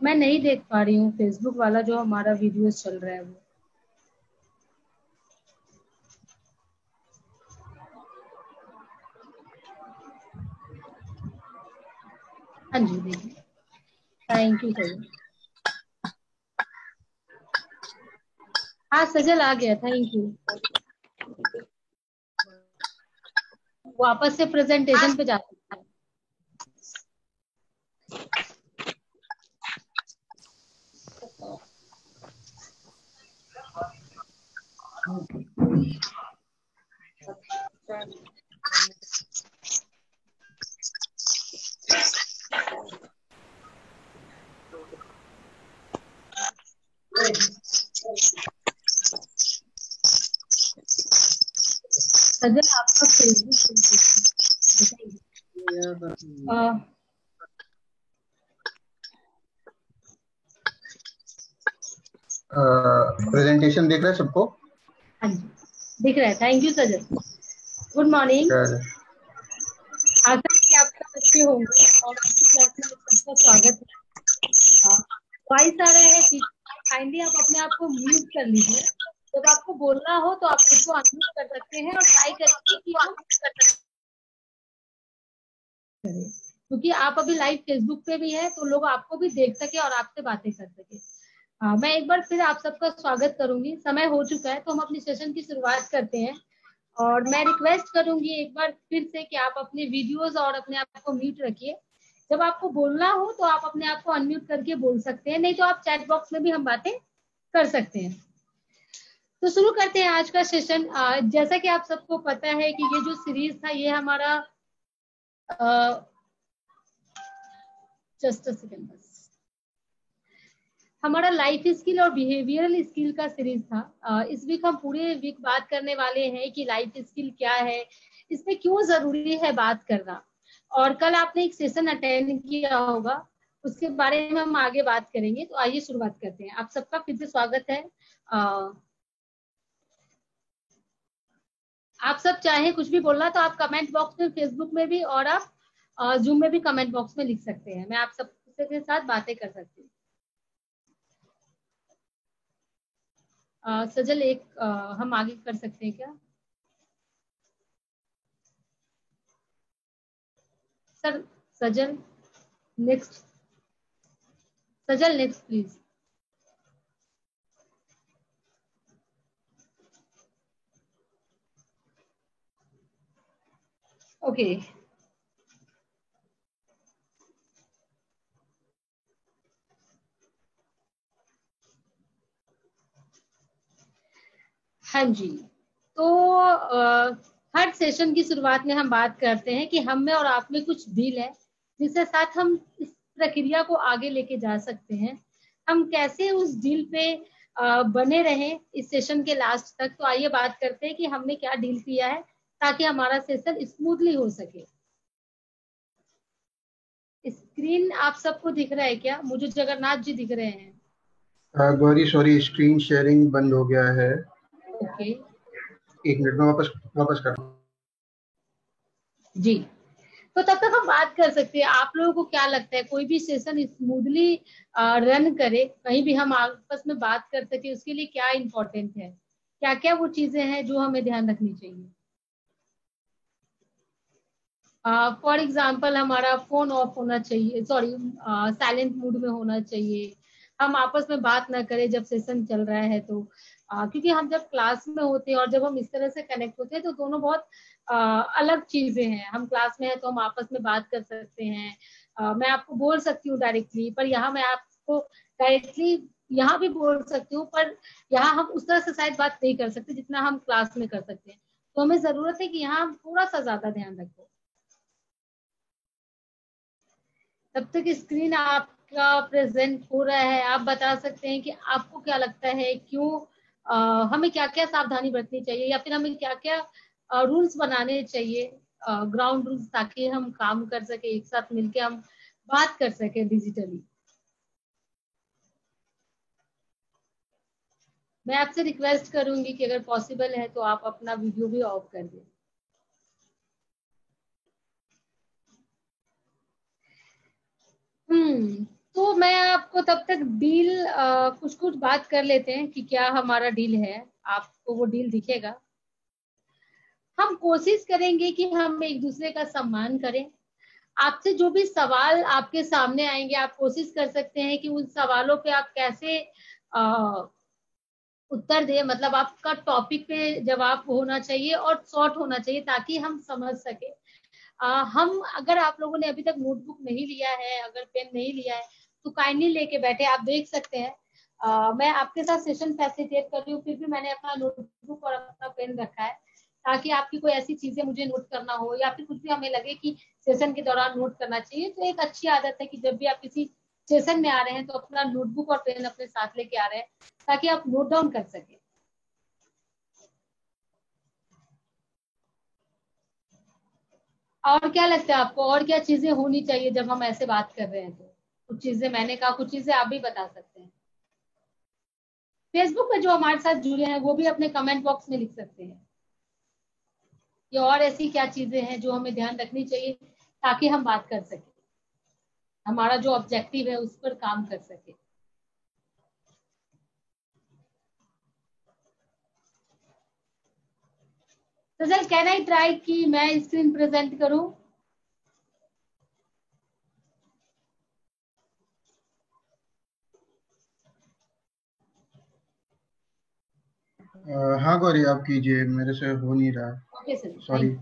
मैं नहीं देख पा रही हूँ फेसबुक वाला जो हमारा वीडियोस चल रहा है वो। हाँ जी देखिए, थैंक यू सर। हाँ सजल आ गया, थैंक यू। वापस से प्रेजेंटेशन पे जाते हैं। सजल आपका फेसबुक प्रेजेंटेशन दिख रहा है सबको? हाँ जी दिख रहा है, thank you Sajal. Good morning, आशा है कि आप सब अच्छे होंगे और आपकी क्लास में सबका स्वागत है। वॉइस आ रहा है काइंडली आप अपने आप को म्यूट कर लीजिए। जब आपको बोलना हो तो आप खुद को अनम्यूट कर सकते हैं और ट्राई करिए कि आप करें, क्योंकि आप अभी लाइव फेसबुक पे भी है तो लोग आपको भी देख सके और आपसे बातें कर सके। मैं एक बार फिर आप सबका स्वागत करूंगी। समय हो चुका है तो हम अपनी सेशन की शुरुआत करते हैं और मैं रिक्वेस्ट करूंगी एक बार फिर से कि आप अपने वीडियोस और अपने आप को म्यूट रखिए। जब आपको बोलना हो तो आप अपने आप को अनम्यूट करके बोल सकते हैं, नहीं तो आप चैट बॉक्स में भी हम बातें कर सकते हैं। तो शुरू करते हैं आज का सेशन। जैसा कि आप सबको पता है कि ये जो सीरीज था ये हमारा जस्ट अ सेकंड बस, हमारा लाइफ स्किल और बिहेवियरल स्किल का सीरीज था। इस वीक हम पूरे वीक बात करने वाले हैं कि लाइफ स्किल क्या है, इसमें क्यों जरूरी है बात करना। और कल आपने एक सेशन अटेंड किया होगा, उसके बारे में हम आगे बात करेंगे। तो आइए शुरुआत करते हैं। आप सबका फिर से स्वागत है। आप सब चाहे कुछ भी बोलना तो आप कमेंट बॉक्स में फेसबुक में भी और आप जूम में भी कमेंट बॉक्स में लिख सकते हैं। मैं आप सबके साथ बातें कर सकती हूँ। सजल हम आगे कर सकते हैं क्या sir? Sajal next, Sajal next please. Okay हाँ जी। तो हर सेशन की शुरुआत में हम बात करते हैं कि हम में और आप में कुछ डील है जिसके साथ हम इस प्रक्रिया को आगे लेके जा सकते हैं। हम कैसे उस डील पे बने रहें इस सेशन के लास्ट तक। तो आइए बात करते हैं कि हमने क्या डील किया है ताकि हमारा सेशन स्मूथली हो सके। स्क्रीन आप सबको दिख रहा है क्या? मुझे जगन्नाथ जी दिख रहे हैं। गौरी सॉरी, स्क्रीन शेयरिंग बंद हो गया है। ओके एक मिनट में वापस कर। जी, तो तब तक हम बात कर सकते हैं। आप लोगों को क्या लगता है कोई भी सेशन स्मूथली रन करे, कहीं भी हम आपस में बात कर सके, उसके लिए क्या इंपॉर्टेंट है? क्या क्या वो चीजें हैं जो हमें ध्यान रखनी चाहिए? फॉर एग्जाम्पल हमारा फोन ऑफ होना चाहिए, सॉरी साइलेंट मूड में होना चाहिए। हम आपस में बात ना करें जब सेशन चल रहा है तो क्योंकि हम जब क्लास में होते हैं और जब हम इस तरह से कनेक्ट होते हैं तो दोनों बहुत अलग चीजें हैं। हम क्लास में हैं तो हम आपस में बात कर सकते हैं। मैं आपको बोल सकती हूँ डायरेक्टली, पर यहाँ मैं आपको डायरेक्टली यहाँ भी बोल सकती हूँ, पर यहाँ हम उस तरह से शायद बात नहीं कर सकते जितना हम क्लास में कर सकते हैं। तो हमें जरूरत है कि यहाँ हम थोड़ा सा ज्यादा ध्यान रखें। तब तक स्क्रीन आपका प्रेजेंट हो रहा है, आप बता सकते हैं कि आपको क्या लगता है क्यों हमें क्या क्या सावधानी बरतनी चाहिए या फिर हमें क्या क्या रूल्स बनाने चाहिए, ग्राउंड रूल्स, ताकि हम काम कर सके, एक साथ मिलके हम बात कर सके डिजिटली। मैं आपसे रिक्वेस्ट करूंगी कि अगर पॉसिबल है तो आप अपना वीडियो भी ऑफ कर दें। तो मैं आपको तब तक डील कुछ कुछ बात कर लेते हैं कि क्या हमारा डील है। आपको वो डील दिखेगा। हम कोशिश करेंगे कि हम एक दूसरे का सम्मान करें। आपसे जो भी सवाल आपके सामने आएंगे, आप कोशिश कर सकते हैं कि उन सवालों पे आप कैसे उत्तर दे, मतलब आपका टॉपिक पे जवाब होना चाहिए और शॉर्ट होना चाहिए ताकि हम समझ सके। हम अगर आप लोगों ने अभी तक नोटबुक नहीं लिया है, अगर पेन नहीं लिया है, तो काइंडली लेके बैठे, आप देख सकते हैं। मैं आपके साथ सेशन फैसिलिटेट कर रही हूँ, फिर भी मैंने अपना नोटबुक और अपना पेन रखा है ताकि आपकी कोई ऐसी चीजें मुझे नोट करना हो या फिर कुछ भी हमें लगे कि सेशन के दौरान नोट करना चाहिए। तो एक अच्छी आदत है कि जब भी आप किसी सेशन में आ रहे हैं तो अपना नोटबुक और पेन अपने साथ लेके आ रहे हैं ताकि आप नोट डाउन कर सके। और क्या लगता है आपको, और क्या चीजें होनी चाहिए जब हम ऐसे बात कर रहे हैं? तो कुछ चीजें मैंने कहा, कुछ चीजें आप भी बता सकते हैं। फेसबुक पे जो हमारे साथ जुड़े हैं वो भी अपने कमेंट बॉक्स में लिख सकते हैं कि और ऐसी क्या चीजें हैं जो हमें ध्यान रखनी चाहिए ताकि हम बात कर सके, हमारा जो ऑब्जेक्टिव है उस पर काम कर सके। तो सर, कैन आई ट्राई कि मैं स्क्रीन प्रेजेंट करूं? हाँ गौरी, आप कीजिए, मेरे से हो नहीं रहा। Okay sir, sorry. Thank you.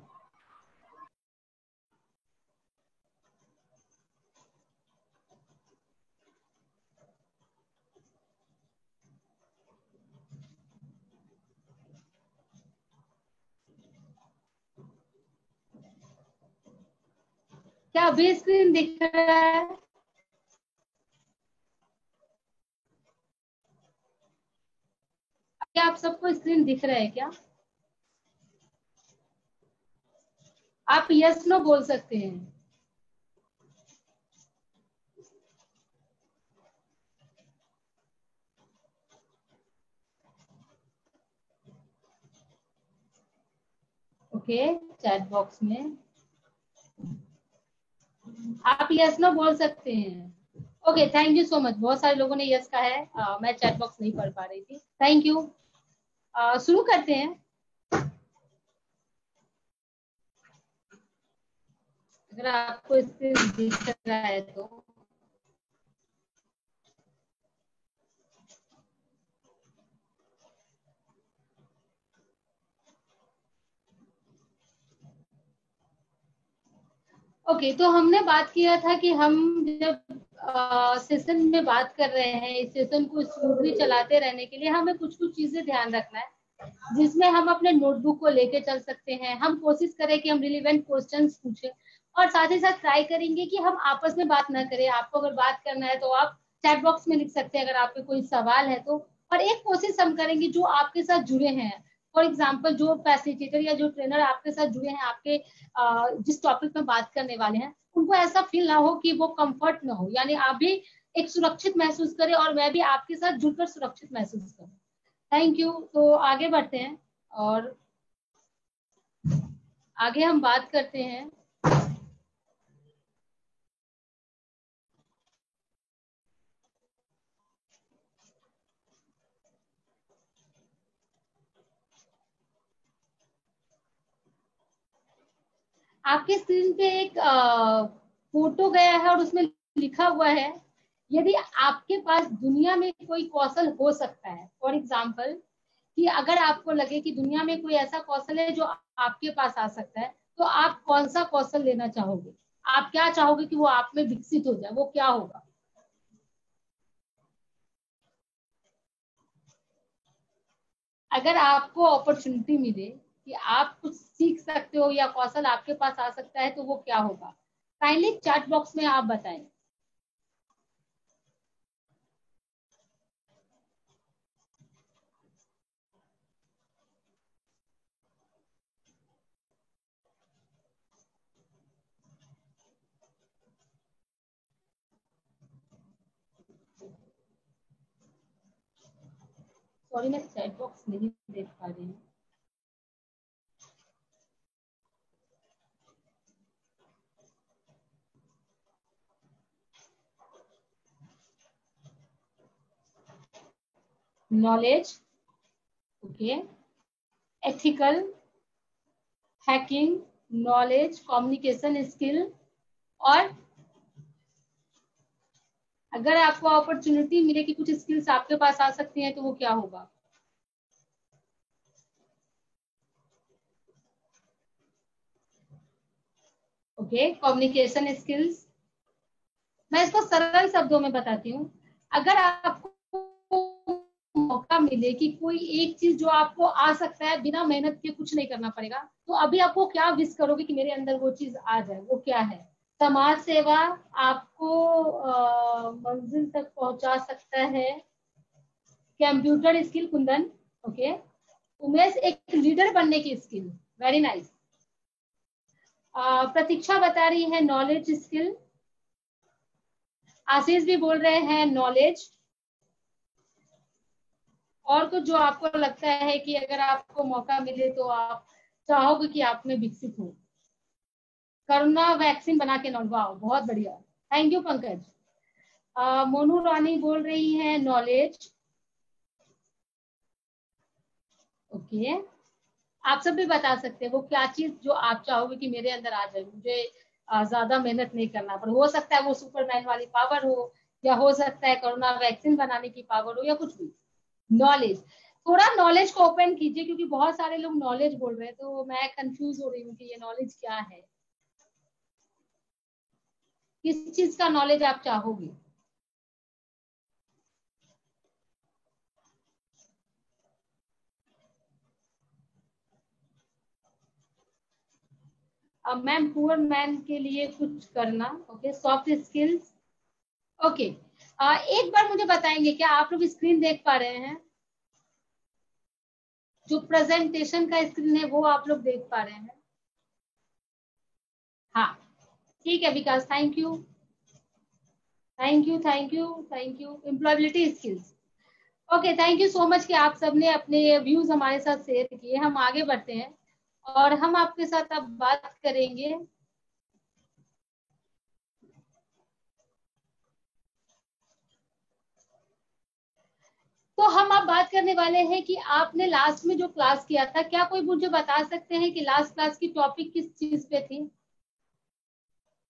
क्या अभी स्क्रीन दिख रहा है? क्या आप सबको स्क्रीन दिख रहा है क्या? आप यस नो बोल सकते हैं। ओके, चैट बॉक्स में आप यस नो बोल सकते हैं। Okay, thank you so much. बहुत सारे लोगों ने यस कहा है। मैं चैट बॉक्स नहीं पढ़ पा रही थी। Thank you. शुरू करते हैं। अगर आपको स्क्रीन दिख रहा है तो। ओके, तो हमने बात किया था कि हम जब सेशन में बात कर रहे हैं, इस सेशन को स्मूथली चलाते रहने के लिए हमें कुछ कुछ चीजें ध्यान रखना है, जिसमें हम अपने नोटबुक को लेके चल सकते हैं। हम कोशिश करें कि हम रिलेवेंट क्वेश्चंस पूछें और साथ ही साथ ट्राई करेंगे कि हम आपस में बात ना करें। आपको अगर बात करना है तो आप चैट बॉक्स में लिख सकते हैं अगर आपके कोई सवाल है तो। और एक कोशिश हम करेंगे जो आपके साथ जुड़े हैं, फॉर एग्जाम्पल जो फैसिलिटेटर या जो ट्रेनर आपके साथ जुड़े हैं, आपके जिस टॉपिक में बात करने वाले हैं, उनको ऐसा फील ना हो कि वो कंफर्ट ना हो, यानी आप भी एक सुरक्षित महसूस करें और मैं भी आपके साथ जुड़कर सुरक्षित महसूस करूं। Thank you. तो आगे बढ़ते हैं और आगे हम बात करते हैं। आपके स्क्रीन पे एक फोटो गया है और उसमें लिखा हुआ है, यदि आपके पास दुनिया में कोई कौशल हो सकता है, फॉर एग्जाम्पल कि अगर आपको लगे कि दुनिया में कोई ऐसा कौशल है जो आपके पास आ सकता है, तो आप कौन सा कौशल लेना चाहोगे? आप क्या चाहोगे कि वो आप में विकसित हो जाए, वो क्या होगा? अगर आपको अपॉर्चुनिटी मिले कि आप कुछ सीख सकते हो या कौशल आपके पास आ सकता है, तो वो क्या होगा? काइंडली चैट बॉक्स में आप बताएं। सॉरी, मैं चैट बॉक्स नहीं देख पा रही हूँ। Knowledge, okay, ethical, hacking, knowledge, communication skill, और अगर आपको अपॉर्चुनिटी मिले कि कुछ स्किल्स आपके पास आ सकती हैं तो वो क्या होगा? Okay, communication skills. मैं इसको सरल शब्दों में बताती हूँ। अगर आपको मौका मिले कि कोई एक चीज जो आपको आ सकता है, बिना मेहनत के कुछ नहीं करना पड़ेगा, तो अभी आपको क्या विश करोगे कि मेरे अंदर वो चीज आ जाए? वो क्या है? समाज सेवा आपको मंजिल तक पहुंचा सकता है। Computer skill, Kundan, okay. Umesh, एक लीडर बनने की स्किल, वेरी नाइस। प्रतीक्षा बता रही है नॉलेज स्किल। आशीष भी बोल रहे हैं नॉलेज। और कुछ जो आपको लगता है कि अगर आपको मौका मिले तो आप चाहोगे कि आप में विकसित हो? कोरोना वैक्सीन बना के नॉलवाओ, बहुत बढ़िया, थैंक यू पंकज। मोनू रानी बोल रही है नॉलेज, ओके। आप सब भी बता सकते हैं वो क्या चीज जो आप चाहोगे कि मेरे अंदर आ जाए, मुझे ज्यादा मेहनत नहीं करना पड़े। हो सकता है वो सुपरमैन वाली पावर हो, या हो सकता है कोरोना वैक्सीन बनाने की पावर हो, या कुछ भी। नॉलेज, थोड़ा नॉलेज को ओपन कीजिए, क्योंकि बहुत सारे लोग नॉलेज बोल रहे हैं तो मैं कंफ्यूज हो रही हूँ कि ये नॉलेज क्या है, किस चीज का नॉलेज आप चाहोगे? अब मैम, पुअर मैन के लिए कुछ करना, ओके, सॉफ्ट स्किल्स, ओके। एक बार मुझे बताएंगे क्या आप लोग स्क्रीन देख पा रहे हैं? जो प्रेजेंटेशन का स्क्रीन है वो आप लोग देख पा रहे हैं? हाँ, ठीक है Vikas, thank you, thank you, thank you, thank you. Employability skills, okay, thank you so much कि आप सबने अपने व्यूज हमारे साथ शेयर किए। हम आगे बढ़ते हैं और हम आपके साथ अब बात करेंगे। तो हम अब बात करने वाले हैं कि आपने लास्ट में जो क्लास किया था, क्या कोई मुझे बता सकते हैं कि लास्ट क्लास की टॉपिक किस चीज पे थी?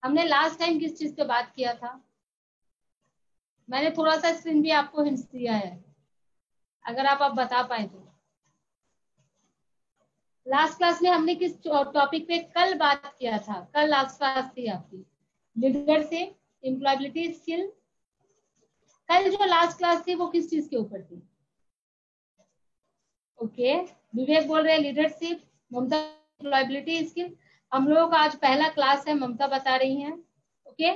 हमने लास्ट टाइम किस चीज पे बात किया था? मैंने थोड़ा सा स्क्रीन भी आपको हिंट्स दिया है, अगर आप अब बता पाए तो। लास्ट क्लास में हमने किस टॉपिक पे कल बात किया था? कल लास्ट क्लास थी आपकी, लीडरशिप, एम्प्लॉयबिलिटी स्किल। कल जो लास्ट क्लास थी वो किस चीज के ऊपर थी? ओके, विवेक बोल रहे हैं लीडरशिप, ममता एम्प्लॉयबिलिटी स्किल। हम लोगों का आज पहला क्लास है, ममता बता रही हैं, ओके।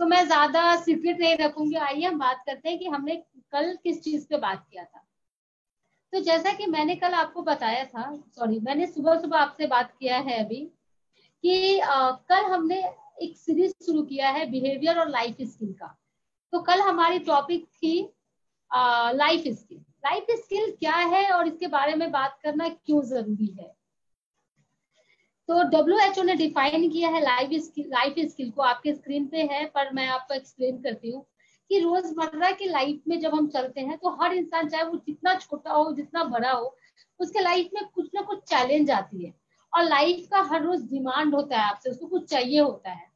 तो मैं ज्यादा सीक्रेट नहीं रखूंगी, आइए हम बात करते हैं कि हमने कल किस चीज पे बात किया था। तो जैसा कि मैंने कल आपको बताया था, सॉरी, मैंने सुबह सुबह आपसे बात किया है अभी, कि कल हमने एक सीरीज शुरू किया है बिहेवियर और लाइफ स्किल का। तो कल हमारी टॉपिक थी लाइफ स्किल। लाइफ स्किल क्या है और इसके बारे में बात करना क्यों जरूरी है? तो WHO ने डिफाइन किया है लाइफ स्किल को, आपके स्क्रीन पे है पर मैं आपको एक्सप्लेन करती हूँ कि रोजमर्रा की लाइफ में जब हम चलते हैं तो हर इंसान, चाहे वो जितना छोटा हो जितना बड़ा हो, उसके लाइफ में कुछ ना कुछ चैलेंज आती है। और लाइफ का हर रोज डिमांड होता है आपसे, उसको कुछ चाहिए होता है।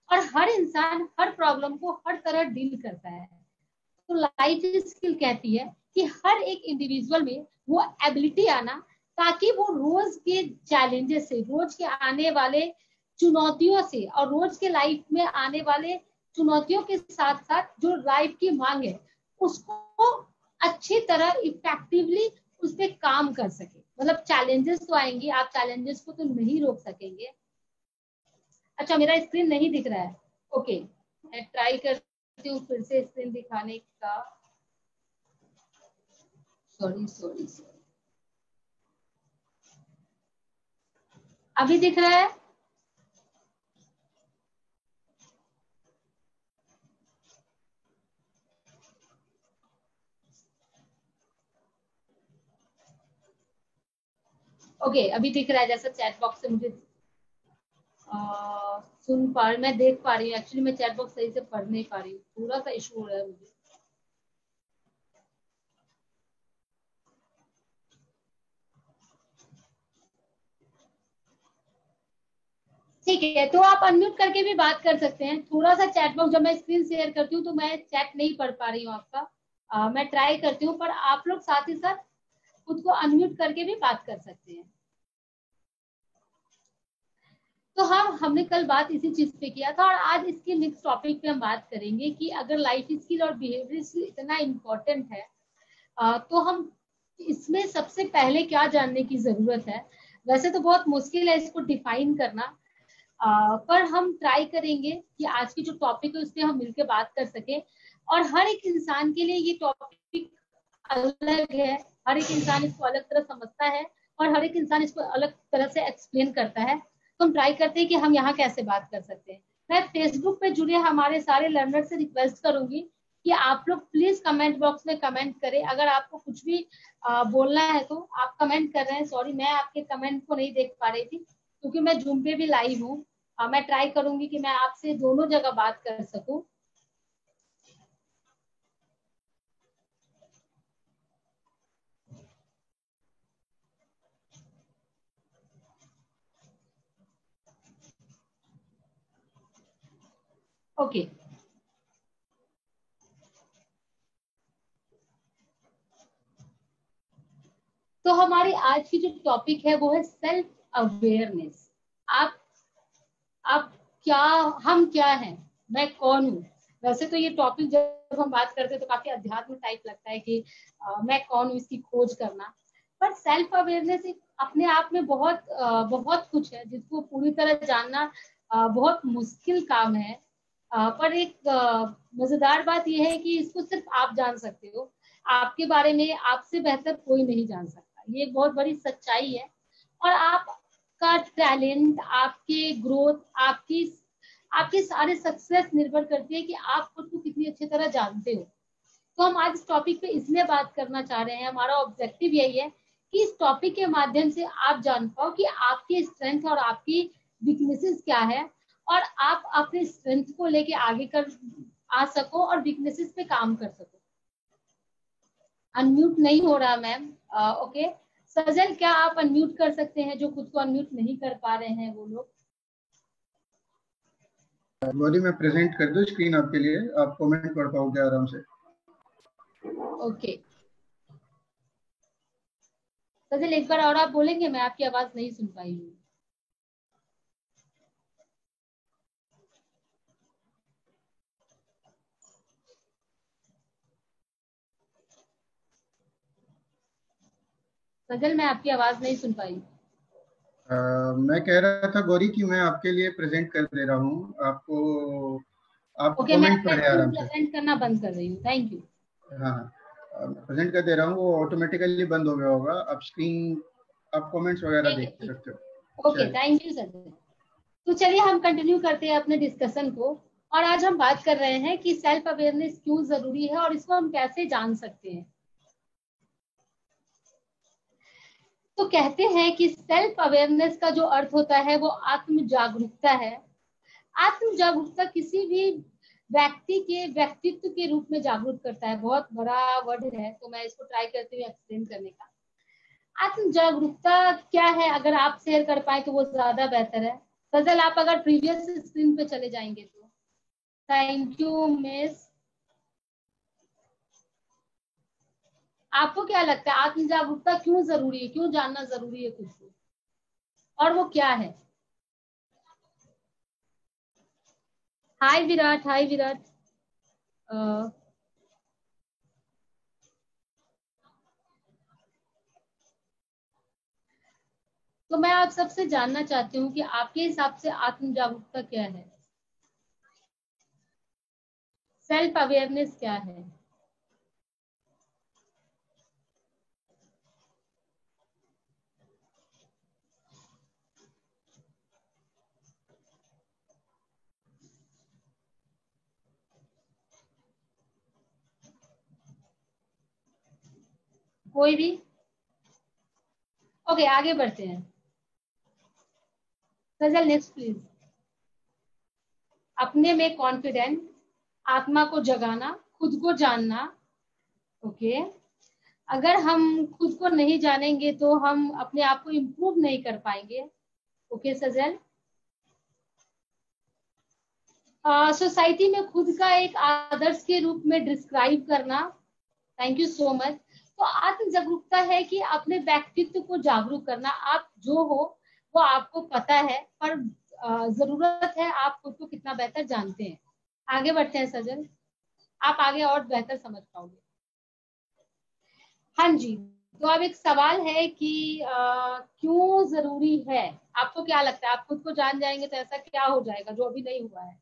और हर इंसान हर प्रॉब्लम को हर तरह डील करता है। तो लाइफ स्किल कहती है कि हर एक इंडिविजुअल में वो एबिलिटी आना, ताकि वो रोज के चैलेंजेस से, रोज के आने वाले चुनौतियों से, और रोज के लाइफ में आने वाले चुनौतियों के साथ साथ जो लाइफ की मांग है, उसको अच्छी तरह इफेक्टिवली उस पर काम कर सके। मतलब चैलेंजेस तो आएंगे, आप चैलेंजेस को तो नहीं रोक सकेंगे। अच्छा, मेरा स्क्रीन नहीं दिख रहा है, ओके, मैं ट्राई करती हूँ फिर से स्क्रीन दिखाने का। सॉरी सॉरी सॉरी, अभी दिख रहा है? ओके, अभी दिख रहा है, जैसा चैट बॉक्स से मुझे सुन पा रही, मैं देख पा रही हूँ। एक्चुअली मैं चैट बॉक्स सही से पढ़ नहीं पा रही हूँ, थोड़ा सा इशू हो रहा है मुझे। ठीक है, तो आप अनम्यूट करके भी बात कर सकते हैं। थोड़ा सा चैट बॉक्स, जब मैं स्क्रीन शेयर करती हूँ तो मैं चैट नहीं पढ़ पा रही हूँ आपका। मैं ट्राई करती हूँ, पर आप लोग साथ ही साथ खुद को अनम्यूट करके भी बात कर सकते हैं। तो हमने कल बात इसी चीज पे किया था, और आज इसके नेक्स्ट टॉपिक पे हम बात करेंगे कि अगर लाइफ स्किल और बिहेवियर स्किल इतना इम्पोर्टेंट है, तो हम इसमें सबसे पहले क्या जानने की जरूरत है। वैसे तो बहुत मुश्किल है इसको डिफाइन करना, पर हम ट्राई करेंगे कि आज की जो टॉपिक है उस पर हम मिलकर बात कर सके। और हर एक इंसान के लिए ये टॉपिक अलग है, हर एक इंसान इसको अलग तरह समझता है, और हर एक इंसान इसको अलग तरह से एक्सप्लेन करता है। तो हम ट्राई करते हैं कि हम यहाँ कैसे बात कर सकते हैं। मैं फेसबुक पे जुड़े हमारे सारे लर्नर से रिक्वेस्ट करूंगी कि आप लोग प्लीज कमेंट बॉक्स में कमेंट करें। अगर आपको कुछ भी बोलना है तो आप कमेंट कर रहे हैं। सॉरी, मैं आपके कमेंट को नहीं देख पा रही थी क्योंकि मैं जूम पे भी लाइव हूँ। मैं ट्राई करूंगी कि मैं आपसे दोनों जगह बात कर सकूं। ओके, तो हमारी आज की जो टॉपिक है वो है सेल्फ अवेयरनेस। आप आप क्या, हम क्या हैं, मैं कौन हूँ। वैसे तो ये टॉपिक जब हम बात करते हैं तो काफी अध्यात्म टाइप लगता है कि मैं कौन हूँ, इसकी खोज करना। पर सेल्फ अवेयरनेस एक अपने आप में बहुत कुछ है जिसको पूरी तरह जानना बहुत मुश्किल काम है। पर एक मजेदार बात यह है कि इसको सिर्फ आप जान सकते हो। आपके बारे में आपसे बेहतर कोई नहीं जान सकता, ये एक बहुत बड़ी सच्चाई है। और आपका टैलेंट, आपके ग्रोथ, आपकी आपके सारे सक्सेस निर्भर करती है कि आप खुद को कितनी अच्छी तरह जानते हो। तो हम आज इस टॉपिक पे इसलिए बात करना चाह रहे हैं, हमारा ऑब्जेक्टिव यही है कि इस टॉपिक के माध्यम से आप जान पाओ कि आपकी स्ट्रेंथ और आपकी वीकनेसेस क्या है, और आप अपने स्ट्रेंथ को लेके आगे कर आ सको और वीकनेसेस पे काम कर सको। अनम्यूट नहीं हो रहा मैम। ओके, सजल क्या आप अनम्यूट कर सकते हैं? जो खुद को अनम्यूट नहीं कर पा रहे हैं वो लोग। गौरी, मैं प्रेजेंट कर दूं स्क्रीन आपके लिए, आप कमेंट पढ़ पाओगे आराम से। ओके सजल, एक बार और आप बोलेंगे? मैं आपकी आवाज नहीं सुन पाई हूँ। सजल, मैं आपकी आवाज नहीं सुन पाई। मैं कह रहा था गौरी कि मैं आपके लिए प्रेजेंट कर दे रहा हूँ आपको। आप ओके, मैं कमेंट अपना पढ़े स्क्रीन आराम से। प्रेजेंट करना बंद कर रही हूँ। Thank you. हाँ हाँ, प्रेजेंट कर दे रहा हूँ, वो ऑटोमेटिकली बंद हो गया होगा। आप स्क्रीन, आप कमेंट्स वगैरह ठीक है, देख ठीक सकते हो। है। ओके, चलिए। थैंक यू सजल। तो चलिए हम कंटिन्यू करते हैं अपने डिस्कशन को। और आज हम बात कर रहे हैं कि सेल्फ अवेयरनेस क्यों जरूरी है और इसको हम कैसे जान सकते हैं। तो कहते हैं कि सेल्फ अवेयरनेस का जो अर्थ होता है वो आत्म जागरूकता है। आत्म जागरूकता किसी भी व्यक्ति के व्यक्तित्व के रूप में जागरूक करता है। बहुत बड़ा वर्ड है, तो मैं इसको ट्राई करती हूँ एक्सप्लेन करने का। आत्म जागरूकता क्या है, अगर आप शेयर कर पाए तो वो ज्यादा बेहतर है। फजल, आप अगर प्रीवियस स्क्रीन पे चले जाएंगे तो। Thank you miss. आपको क्या लगता है आत्म जागरूकता क्यों जरूरी है, क्यों जानना जरूरी है खुद को, और वो क्या है? हाय विराट, हाय विराट। तो मैं आप सबसे जानना चाहती हूँ कि आपके हिसाब से आत्म जागरूकता क्या है, सेल्फ अवेयरनेस क्या है? कोई भी? ओके, आगे बढ़ते हैं। फजल, नेक्स्ट प्लीज। अपने में कॉन्फिडेंट, आत्मा को जगाना, खुद को जानना। ओके, अगर हम खुद को नहीं जानेंगे तो हम अपने आप को इम्प्रूव नहीं कर पाएंगे। ओके सजल। सोसाइटी में खुद का एक आदर्श के रूप में डिस्क्राइब करना। Thank you so much. तो आत्म जागरूकता है कि अपने व्यक्तित्व को जागरूक करना। आप जो हो वो आपको पता है, पर जरूरत है आप खुद को कितना बेहतर जानते हैं। आगे बढ़ते हैं सजल, आप आगे और बेहतर समझ पाओगे। हाँ जी, तो अब एक सवाल है कि क्यों जरूरी है? आपको क्या लगता है, आप खुद को जान जाएंगे तो ऐसा क्या हो जाएगा जो अभी नहीं हुआ है?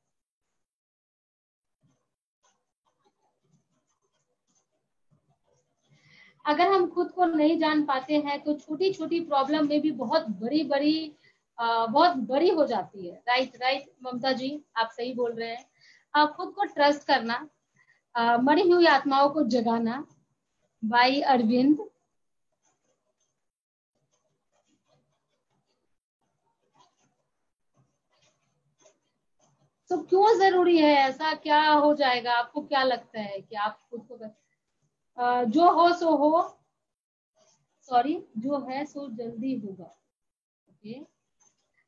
अगर हम खुद को नहीं जान पाते हैं तो छोटी छोटी प्रॉब्लम में भी बहुत बड़ी हो जाती है। राइट राइट ममता जी, आप सही बोल रहे हैं। खुद को ट्रस्ट करना, मरी हुई आत्माओं को जगाना, बाई अरविंद। तो क्यों जरूरी है, ऐसा क्या हो जाएगा? आपको क्या लगता है कि आप खुद को जो हो सो हो, सॉरी, जो है सो जल्दी होगा। ओके,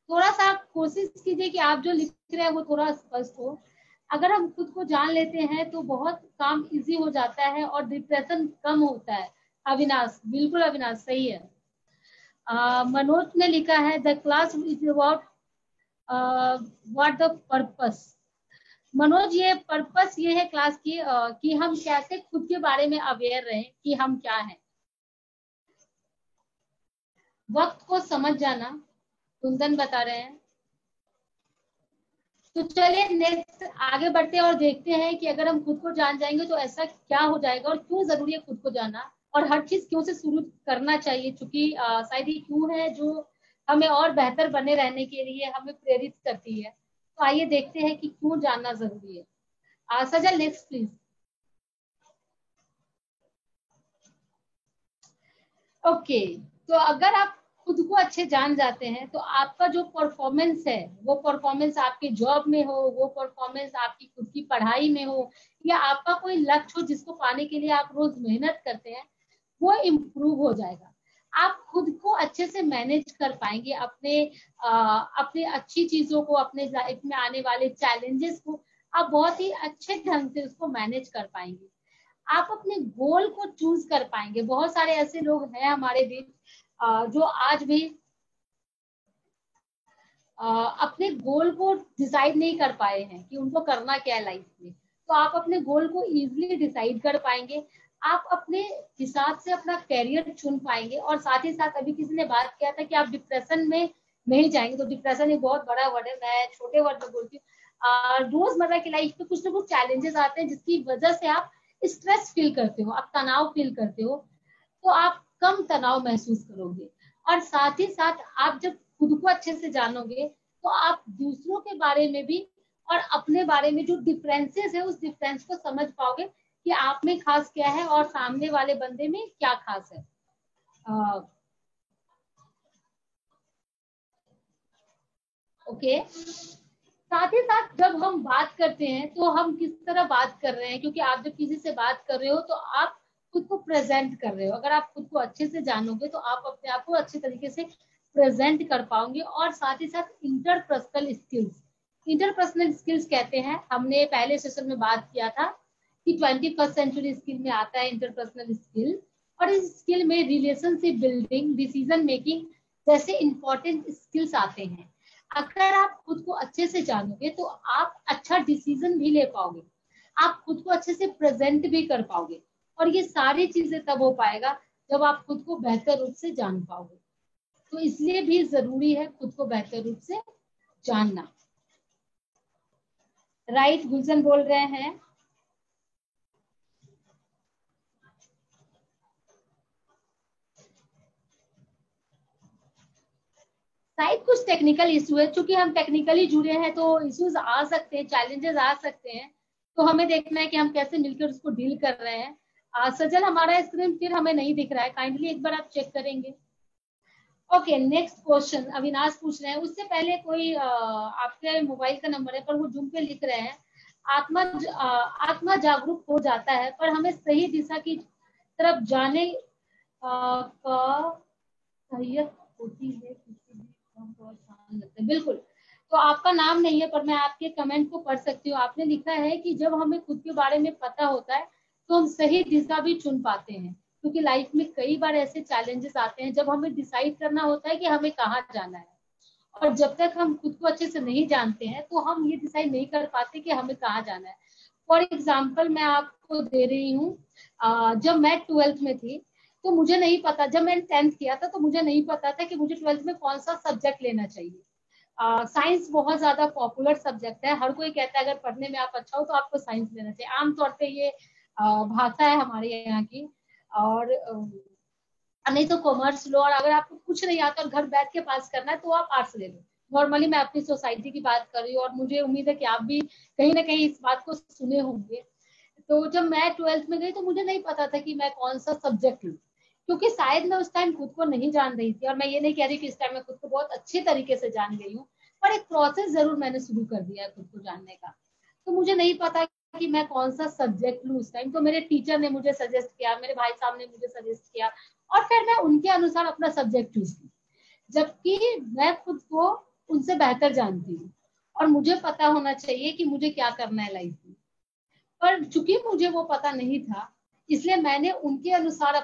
थोड़ा सा आप कोशिश कीजिए कि आप जो लिख रहे हैं वो थोड़ा स्पष्ट हो। अगर हम खुद को जान लेते हैं तो बहुत काम इजी हो जाता है और डिप्रेशन कम होता है। अविनाश, बिल्कुल अविनाश सही है। मनोज ने लिखा है the class is about what the purpose. Manoj, ये पर्पस ये है क्लास की कि हम कैसे खुद के बारे में अवेयर रहें कि हम क्या हैं। वक्त को समझ जाना, कुंदन बता रहे हैं। तो चलिए नेक्स्ट आगे बढ़ते हैं और देखते हैं कि अगर हम खुद को जान जाएंगे तो ऐसा क्या हो जाएगा और क्यों जरूरी है खुद को जानना, और हर चीज क्यों से शुरू करना चाहिए, क्योंकि शायद ये क्यों है जो हमें और बेहतर बने रहने के लिए हमें प्रेरित करती है। तो आइए देखते हैं कि क्यों जानना जरूरी है। सजल नेक्स्ट प्लीज। ओके, तो अगर आप खुद को अच्छे जान जाते हैं तो आपका जो परफॉर्मेंस है, वो परफॉर्मेंस आपके जॉब में हो, वो परफॉर्मेंस आपकी खुद की पढ़ाई में हो, या आपका कोई लक्ष्य हो जिसको पाने के लिए आप रोज मेहनत करते हैं, वो इम्प्रूव हो जाएगा। आप खुद को अच्छे से मैनेज कर पाएंगे, अपने अच्छी चीजों को, अपने लाइफ में आने वाले चैलेंजेस को आप बहुत ही अच्छे ढंग से उसको मैनेज कर पाएंगे। आप अपने गोल को चूज कर पाएंगे। बहुत सारे ऐसे लोग हैं हमारे बीच जो आज भी अपने गोल को डिसाइड नहीं कर पाए हैं कि उनको करना क्या है लाइफ में। तो आप अपने गोल को इजीली डिसाइड कर पाएंगे। आप अपने हिसाब से अपना कैरियर चुन पाएंगे, और साथ ही साथ अभी किसी ने बात किया था कि आप डिप्रेशन में नहीं जाएंगे। तो डिप्रेशन एक बहुत बड़ा वर्ड है, मैं छोटे वर्ड में बोलती हूँ। रोजमर्रा की लाइफ में कुछ ना कुछ चैलेंजेस आते हैं जिसकी वजह से आप स्ट्रेस फील करते हो, आप तनाव फील करते हो। तो आप कम तनाव महसूस करोगे, और साथ ही साथ आप जब खुद को अच्छे से जानोगे तो आप दूसरों के बारे में भी और अपने बारे में जो डिफरेंसेस है उस डिफरेंस को समझ पाओगे कि आप में खास क्या है और सामने वाले बंदे में क्या खास है। ओके, साथ ही साथ जब हम बात करते हैं तो हम किस तरह बात कर रहे हैं, क्योंकि आप जब किसी से बात कर रहे हो तो आप खुद को प्रेजेंट कर रहे हो। अगर आप खुद को अच्छे से जानोगे तो आप अपने आप को अच्छे तरीके से प्रेजेंट कर पाओगे। और साथ ही साथ इंटरपर्सनल स्किल्स, इंटरपर्सनल स्किल्स कहते हैं, हमने पहले सेशन में बात किया था कि 21st सेंचुरी स्किल में आता है इंटरपर्सनल स्किल। और इस स्किल में रिलेशनशिप बिल्डिंग, डिसीजन मेकिंग जैसे इंपॉर्टेंट स्किल्स आते हैं। अगर आप खुद को अच्छे से जानोगे तो आप अच्छा डिसीजन भी ले पाओगे, आप खुद को अच्छे से प्रेजेंट भी कर पाओगे। और ये सारी चीजें तब हो पाएगा जब आप खुद को बेहतर रूप से जान पाओगे। तो इसलिए भी जरूरी है खुद को बेहतर रूप से जानना। राइट, गुलशन बोल रहे हैं। शायद कुछ टेक्निकल इशू है, चूंकि हम टेक्निकली जुड़े हैं तो इश्यूज आ सकते हैं, चैलेंजेस आ सकते हैं। तो हमें देखना है कि हम कैसे मिलकर उसको डील कर रहे हैं। सजल, हमारा स्क्रीन फिर हमें नहीं दिख रहा है, काइंडली एक बार आप चेक करेंगे। ओके, नेक्स्ट क्वेश्चन अविनाश पूछ रहे हैं। उससे पहले कोई आपके मोबाइल का नंबर है पर वो जूम पे लिख रहे हैं, आत्मा जागरूक हो जाता है पर हमें सही दिशा की तरफ जाने का सहायक होती है, किसी भी काम को आसान लगता है। बिल्कुल, तो आपका नाम नहीं है पर मैं आपके कमेंट को पढ़ सकती हूँ। आपने लिखा है कि जब हमें खुद के बारे में पता होता है तो हम सही दिशा भी चुन पाते हैं, क्योंकि लाइफ में कई बार ऐसे चैलेंजेस आते हैं जब हमें डिसाइड करना होता है कि हमें कहाँ जाना है, और जब तक हम खुद को अच्छे से नहीं जानते हैं तो हम ये डिसाइड नहीं कर पाते कि हमें कहाँ जाना है। फॉर एग्जाम्पल मैं आपको दे रही हूँ, जब मैं 12th में थी तो मुझे नहीं पता, जब मैंने 10th किया था तो मुझे नहीं पता था कि मुझे 12th में कौन सा सब्जेक्ट लेना चाहिए। साइंस बहुत ज्यादा पॉपुलर सब्जेक्ट है, हर कोई कहता है अगर पढ़ने में आप अच्छा हो तो आपको साइंस लेना चाहिए। आमतौर पे ये भाषा है हमारे यहाँ की। और नहीं तो कॉमर्स लो, और अगर आपको कुछ नहीं आता और घर बैठ के पास करना है तो आप आर्ट्स ले लो। नॉर्मली मैं अपनी सोसाइटी की बात कर रही हूँ और मुझे उम्मीद है कि आप भी कहीं ना कहीं इस बात को सुने होंगे। तो जब मैं 12th में गई तो मुझे नहीं पता था कि मैं कौन सा सब्जेक्ट लूँ, क्योंकि शायद मैं उस टाइम खुद को नहीं जान रही थी। और मैं ये नहीं कह रही कि इस टाइम मैं खुद को बहुत अच्छे तरीके से जान गई हूँ, पर एक प्रोसेस जरूर मैंने शुरू कर दिया है खुद को जानने का। तो मुझे नहीं पता कि मैं कौन सा सब्जेक्ट लूँ उस टाइम। तो मेरे टीचर ने मुझे सजेस्ट किया, मेरे भाई साहब ने मुझे सजेस्ट किया, और फिर मैं उनके अनुसार अपना सब्जेक्ट चूज की, जबकि मैं खुद को उनसे बेहतर जानती हूँ और मुझे पता होना चाहिए कि मुझे क्या करना है लाइफ में। पर चूंकि मुझे वो पता नहीं था, इसलिए मैंने उनके अनुसार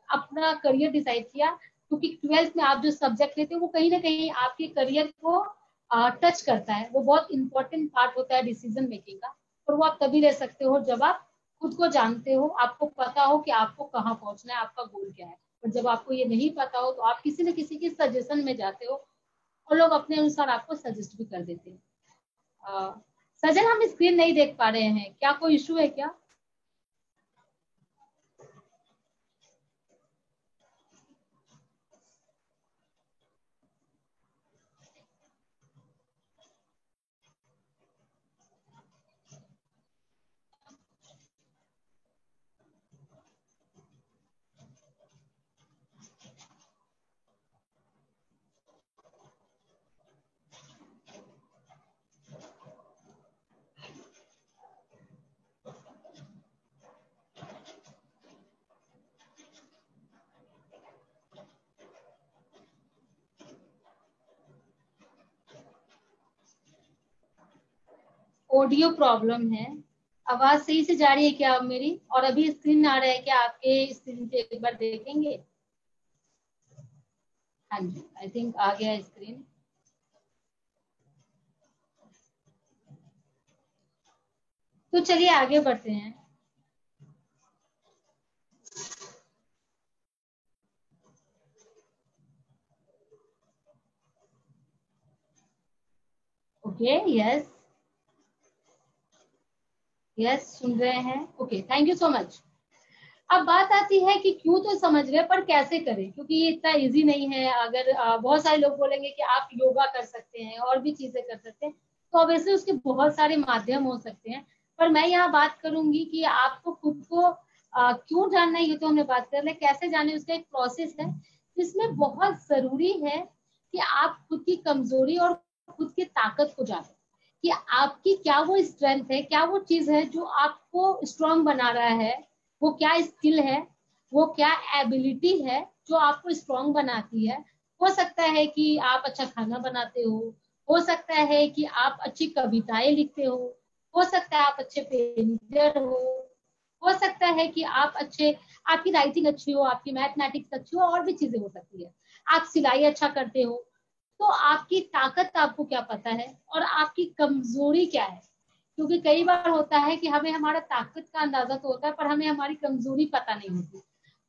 अपना करियर डिसाइड किया, क्योंकि 12th में आप जो सब्जेक्ट लेते हो वो कहीं ना कहीं आपके करियर को टच करता है। वो बहुत इंपॉर्टेंट पार्ट होता है डिसीजन मेकिंग का। और वो आप तभी ले सकते हो जब आप खुद को जानते हो, आपको पता हो कि आपको कहाँ पहुंचना है, आपका गोल क्या है। और जब आपको ये नहीं पता हो तो आप किसी न किसी के सजेशन में जाते हो और लोग अपने अनुसार आपको सजेस्ट भी कर देते हैं। सजन, हम स्क्रीन नहीं देख पा रहे हैं, क्या कोई इशू है क्या? ऑडियो प्रॉब्लम है। आवाज सही से जा रही है क्या अब मेरी? और अभी स्क्रीन आ रहा है क्या आपके स्क्रीन पे? एक बार देखेंगे। हाँ जी, आई थिंक आ गया स्क्रीन। तो चलिए आगे बढ़ते हैं। Okay, yes. यस, सुन रहे हैं। Okay, thank you so much. अब बात आती है कि क्यों तो समझ गए, पर कैसे करें, क्योंकि ये इतना इजी नहीं है। अगर बहुत सारे लोग बोलेंगे कि आप योगा कर सकते हैं और भी चीजें कर सकते हैं, तो ऑब्वियसली उसके बहुत सारे माध्यम हो सकते हैं। पर मैं यहाँ बात करूंगी कि आपको खुद को क्यों जानना है, ये तो हमने बात कर ले। कैसे जाने, उसका एक प्रोसेस है जिसमें बहुत जरूरी है कि आप खुद की कमजोरी और खुद की ताकत को जाने, कि आपकी क्या वो स्ट्रेंथ है, क्या वो चीज है जो आपको स्ट्रांग बना रहा है, वो क्या स्किल है, वो क्या एबिलिटी है जो आपको स्ट्रांग बनाती है। हो सकता है कि आप अच्छा खाना बनाते हो सकता है कि आप अच्छी कविताएं लिखते हो सकता है आप अच्छे पेंटर हो सकता है कि आपकी राइटिंग अच्छी हो, आपकी मैथमेटिक्स अच्छी हो, और भी चीजें हो सकती है। आप सिलाई अच्छा करते हो। तो आपकी ताकत का आपको क्या पता है और आपकी कमजोरी क्या है? क्योंकि कई बार होता है कि हमें हमारा ताकत का अंदाजा तो होता है पर हमें हमारी कमजोरी पता नहीं होती।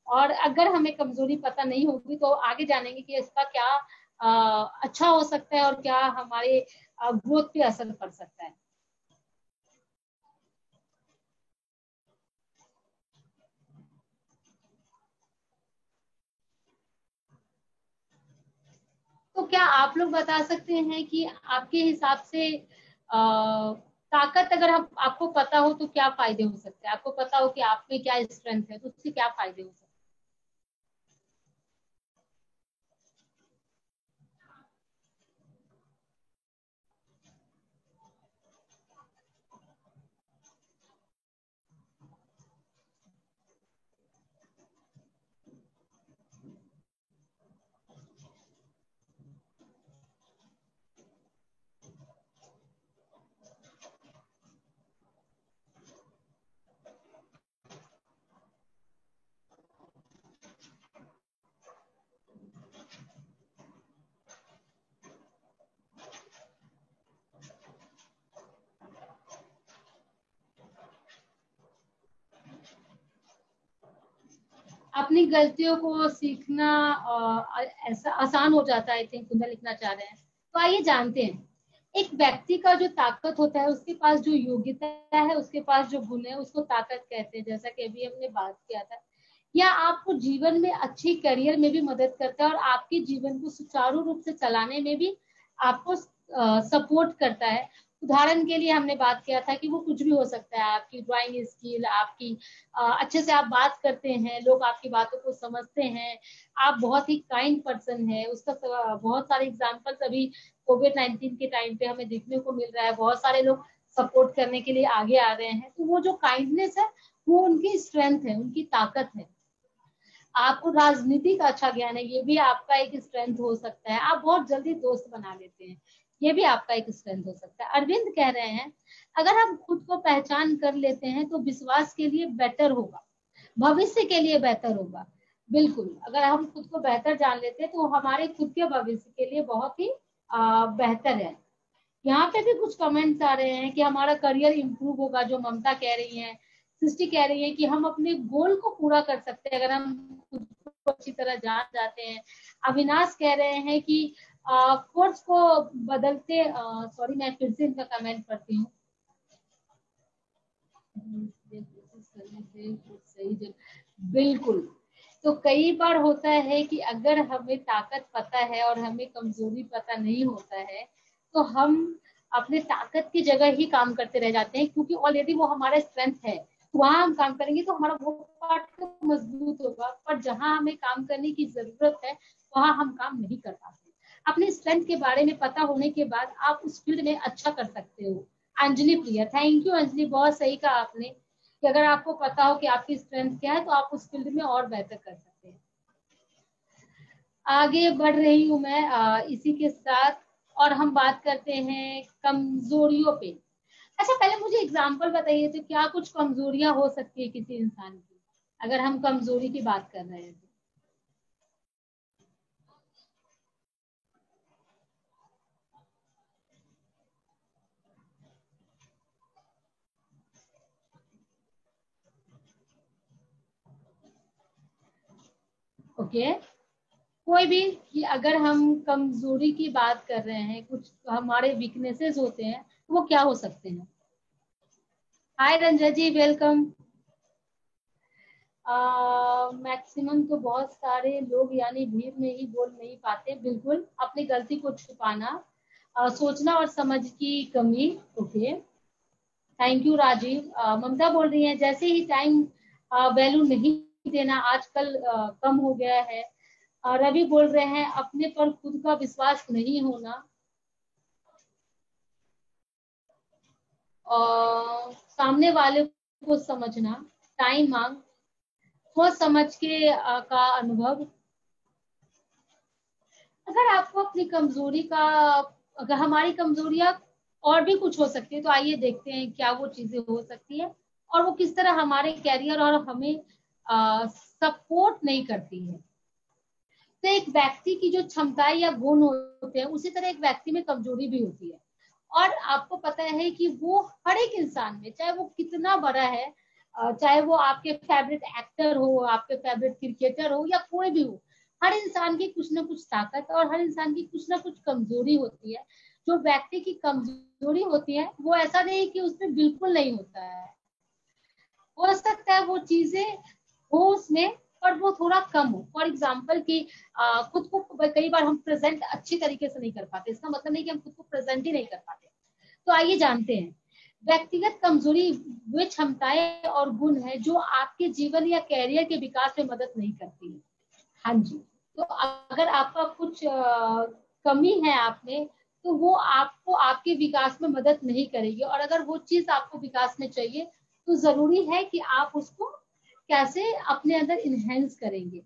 और अगर हमें कमजोरी पता नहीं होगी तो आगे जानेंगे कि इसका क्या अच्छा हो सकता है और क्या हमारे ग्रोथ पे असर पड़ सकता है। तो क्या आप लोग बता सकते हैं कि आपके हिसाब से ताकत अगर आपको पता हो तो क्या फायदे हो सकते हैं? आपको पता हो कि आप में क्या स्ट्रेंथ है तो उससे क्या फायदे हो सकते हैं? अपनी गलतियों को सीखना ऐसा आसान हो जाता है, आई थिंक कुंदन लिखना चाह रहे हैं। तो आइए जानते हैं, एक व्यक्ति का जो ताकत होता है, उसके पास जो योग्यता है, उसके पास जो गुण है, उसको ताकत कहते हैं, जैसा कि अभी हमने बात किया था। या आपको जीवन में अच्छी करियर में भी मदद करता है और आपके जीवन को सुचारू रूप से चलाने में भी आपको सपोर्ट करता है। उदाहरण के लिए हमने बात किया था कि वो कुछ भी हो सकता है, आपकी ड्राइंग स्किल, आपकी अच्छे से आप बात करते हैं, लोग आपकी बातों को समझते हैं, आप बहुत ही काइंड पर्सन है। उसका बहुत सारे एग्जाम्पल्स अभी कोविड-19 के टाइम पे हमें देखने को मिल रहा है, बहुत सारे लोग सपोर्ट करने के लिए आगे आ रहे हैं। तो वो जो काइंडनेस है वो उनकी स्ट्रेंथ है, उनकी ताकत है। आपको राजनीति का अच्छा ज्ञान है, ये भी आपका एक स्ट्रेंथ हो सकता है। आप बहुत जल्दी दोस्त बना लेते हैं, ये भी आपका एक स्ट्रेंथ हो सकता है। अरविंद कह रहे हैं, अगर हम खुद को पहचान कर लेते हैं तो विश्वास के लिए बेटर होगा, भविष्य के लिए बेहतर होगा। बिल्कुल, अगर हम खुद को बेहतर जान लेते हैं तो हमारे खुद के भविष्य के लिए बहुत ही बेहतर है। यहाँ पे भी कुछ कमेंट्स आ रहे हैं कि हमारा करियर इंप्रूव होगा, जो ममता कह रही है। सृष्टि कह रही है कि हम अपने गोल को पूरा कर सकते हैं अगर हम खुद को अच्छी तरह जान जाते हैं। अविनाश कह रहे हैं कि कोर्स को बदलते, सॉरी मैं फिर से इनका कमेंट पढ़ती हूँ। बिल्कुल, तो कई बार होता है कि अगर हमें ताकत पता है और हमें कमजोरी पता नहीं होता है, तो हम अपने ताकत की जगह ही काम करते रह जाते हैं, क्योंकि ऑलरेडी वो हमारा स्ट्रेंथ है। वहां हम काम करेंगे तो हमारा वो पार्ट तो मजबूत होगा, पर जहां हमें काम करने की जरूरत है वहां हम काम नहीं कर पाते। अपने स्ट्रेंथ के बारे में पता होने के बाद आप उस फील्ड में अच्छा कर सकते हो। अंजलि प्रिया, थैंक यू अंजलि, बहुत सही कहा आपने कि अगर आपको पता हो कि आपकी स्ट्रेंथ क्या है तो आप उस फील्ड में और बेहतर कर सकते हैं। आगे बढ़ रही हूँ मैं इसी के साथ, और हम बात करते हैं कमजोरियों पे। अच्छा, पहले मुझे एग्जांपल बताइए, तो क्या कुछ कमजोरियां हो सकती है किसी इंसान की, अगर हम कमजोरी की बात कर रहे हैं तो? ओके, कोई भी, कि अगर हम कमजोरी की बात कर रहे हैं, कुछ हमारे वीकनेसेस होते हैं, वो क्या हो सकते हैं? हाय रंजा जी, वेलकम। मैक्सिमम तो बहुत सारे लोग यानी भीड़ में ही बोल नहीं पाते। बिल्कुल, अपनी गलती को छुपाना, सोचना और समझ की कमी। Okay, thank you Rajeev. Mamta बोल रही है, जैसे ही टाइम वैल्यू नहीं देना आजकल कम हो गया है। रवि बोल रहे हैं, अपने पर खुद का विश्वास नहीं होना, और सामने वाले को समझना, टाइम मांग, सोच समझ के का अनुभव। अगर आपको अपनी कमजोरी का, अगर हमारी कमजोरियां और भी कुछ हो सकती है, तो आइए देखते हैं क्या वो चीजें हो सकती है और वो किस तरह हमारे कैरियर और हमें सपोर्ट नहीं करती है। तो एक व्यक्ति की जो क्षमताएं या गुण होते हैं, उसी तरह एक व्यक्ति में कमजोरी भी होती है। और आपको पता है कि वो हर एक इंसान में, चाहे वो कितना बड़ा है, चाहे वो आपके फेवरेट एक्टर हो, आपके फेवरेट क्रिकेटर हो, या कोई भी हो, हर इंसान की कुछ ना कुछ ताकत और हर इंसान की कुछ ना कुछ कमजोरी होती है। जो व्यक्ति की कमजोरी होती है, वो ऐसा नहीं कि उसमें बिल्कुल नहीं होता है, हो सकता है वो चीजें हो उसमें, पर वो थोड़ा कम हो। फॉर एग्जाम्पल कि खुद को कई बार हम प्रेजेंट अच्छी तरीके से नहीं कर पाते, इसका मतलब नहीं कि हम खुद को प्रेजेंट ही नहीं कर पाते। तो आइए जानते हैं, व्यक्तिगत कमजोरी वे क्षमताएं और गुण है जो आपके जीवन या कैरियर के विकास में मदद नहीं करती है। हाँ जी, तो अगर आपका कुछ कमी है आप में, तो वो आपको आपके विकास में मदद नहीं करेगी, और अगर वो चीज आपको विकास में चाहिए तो जरूरी है कि आप उसको कैसे अपने अंदर इनहेंस करेंगे।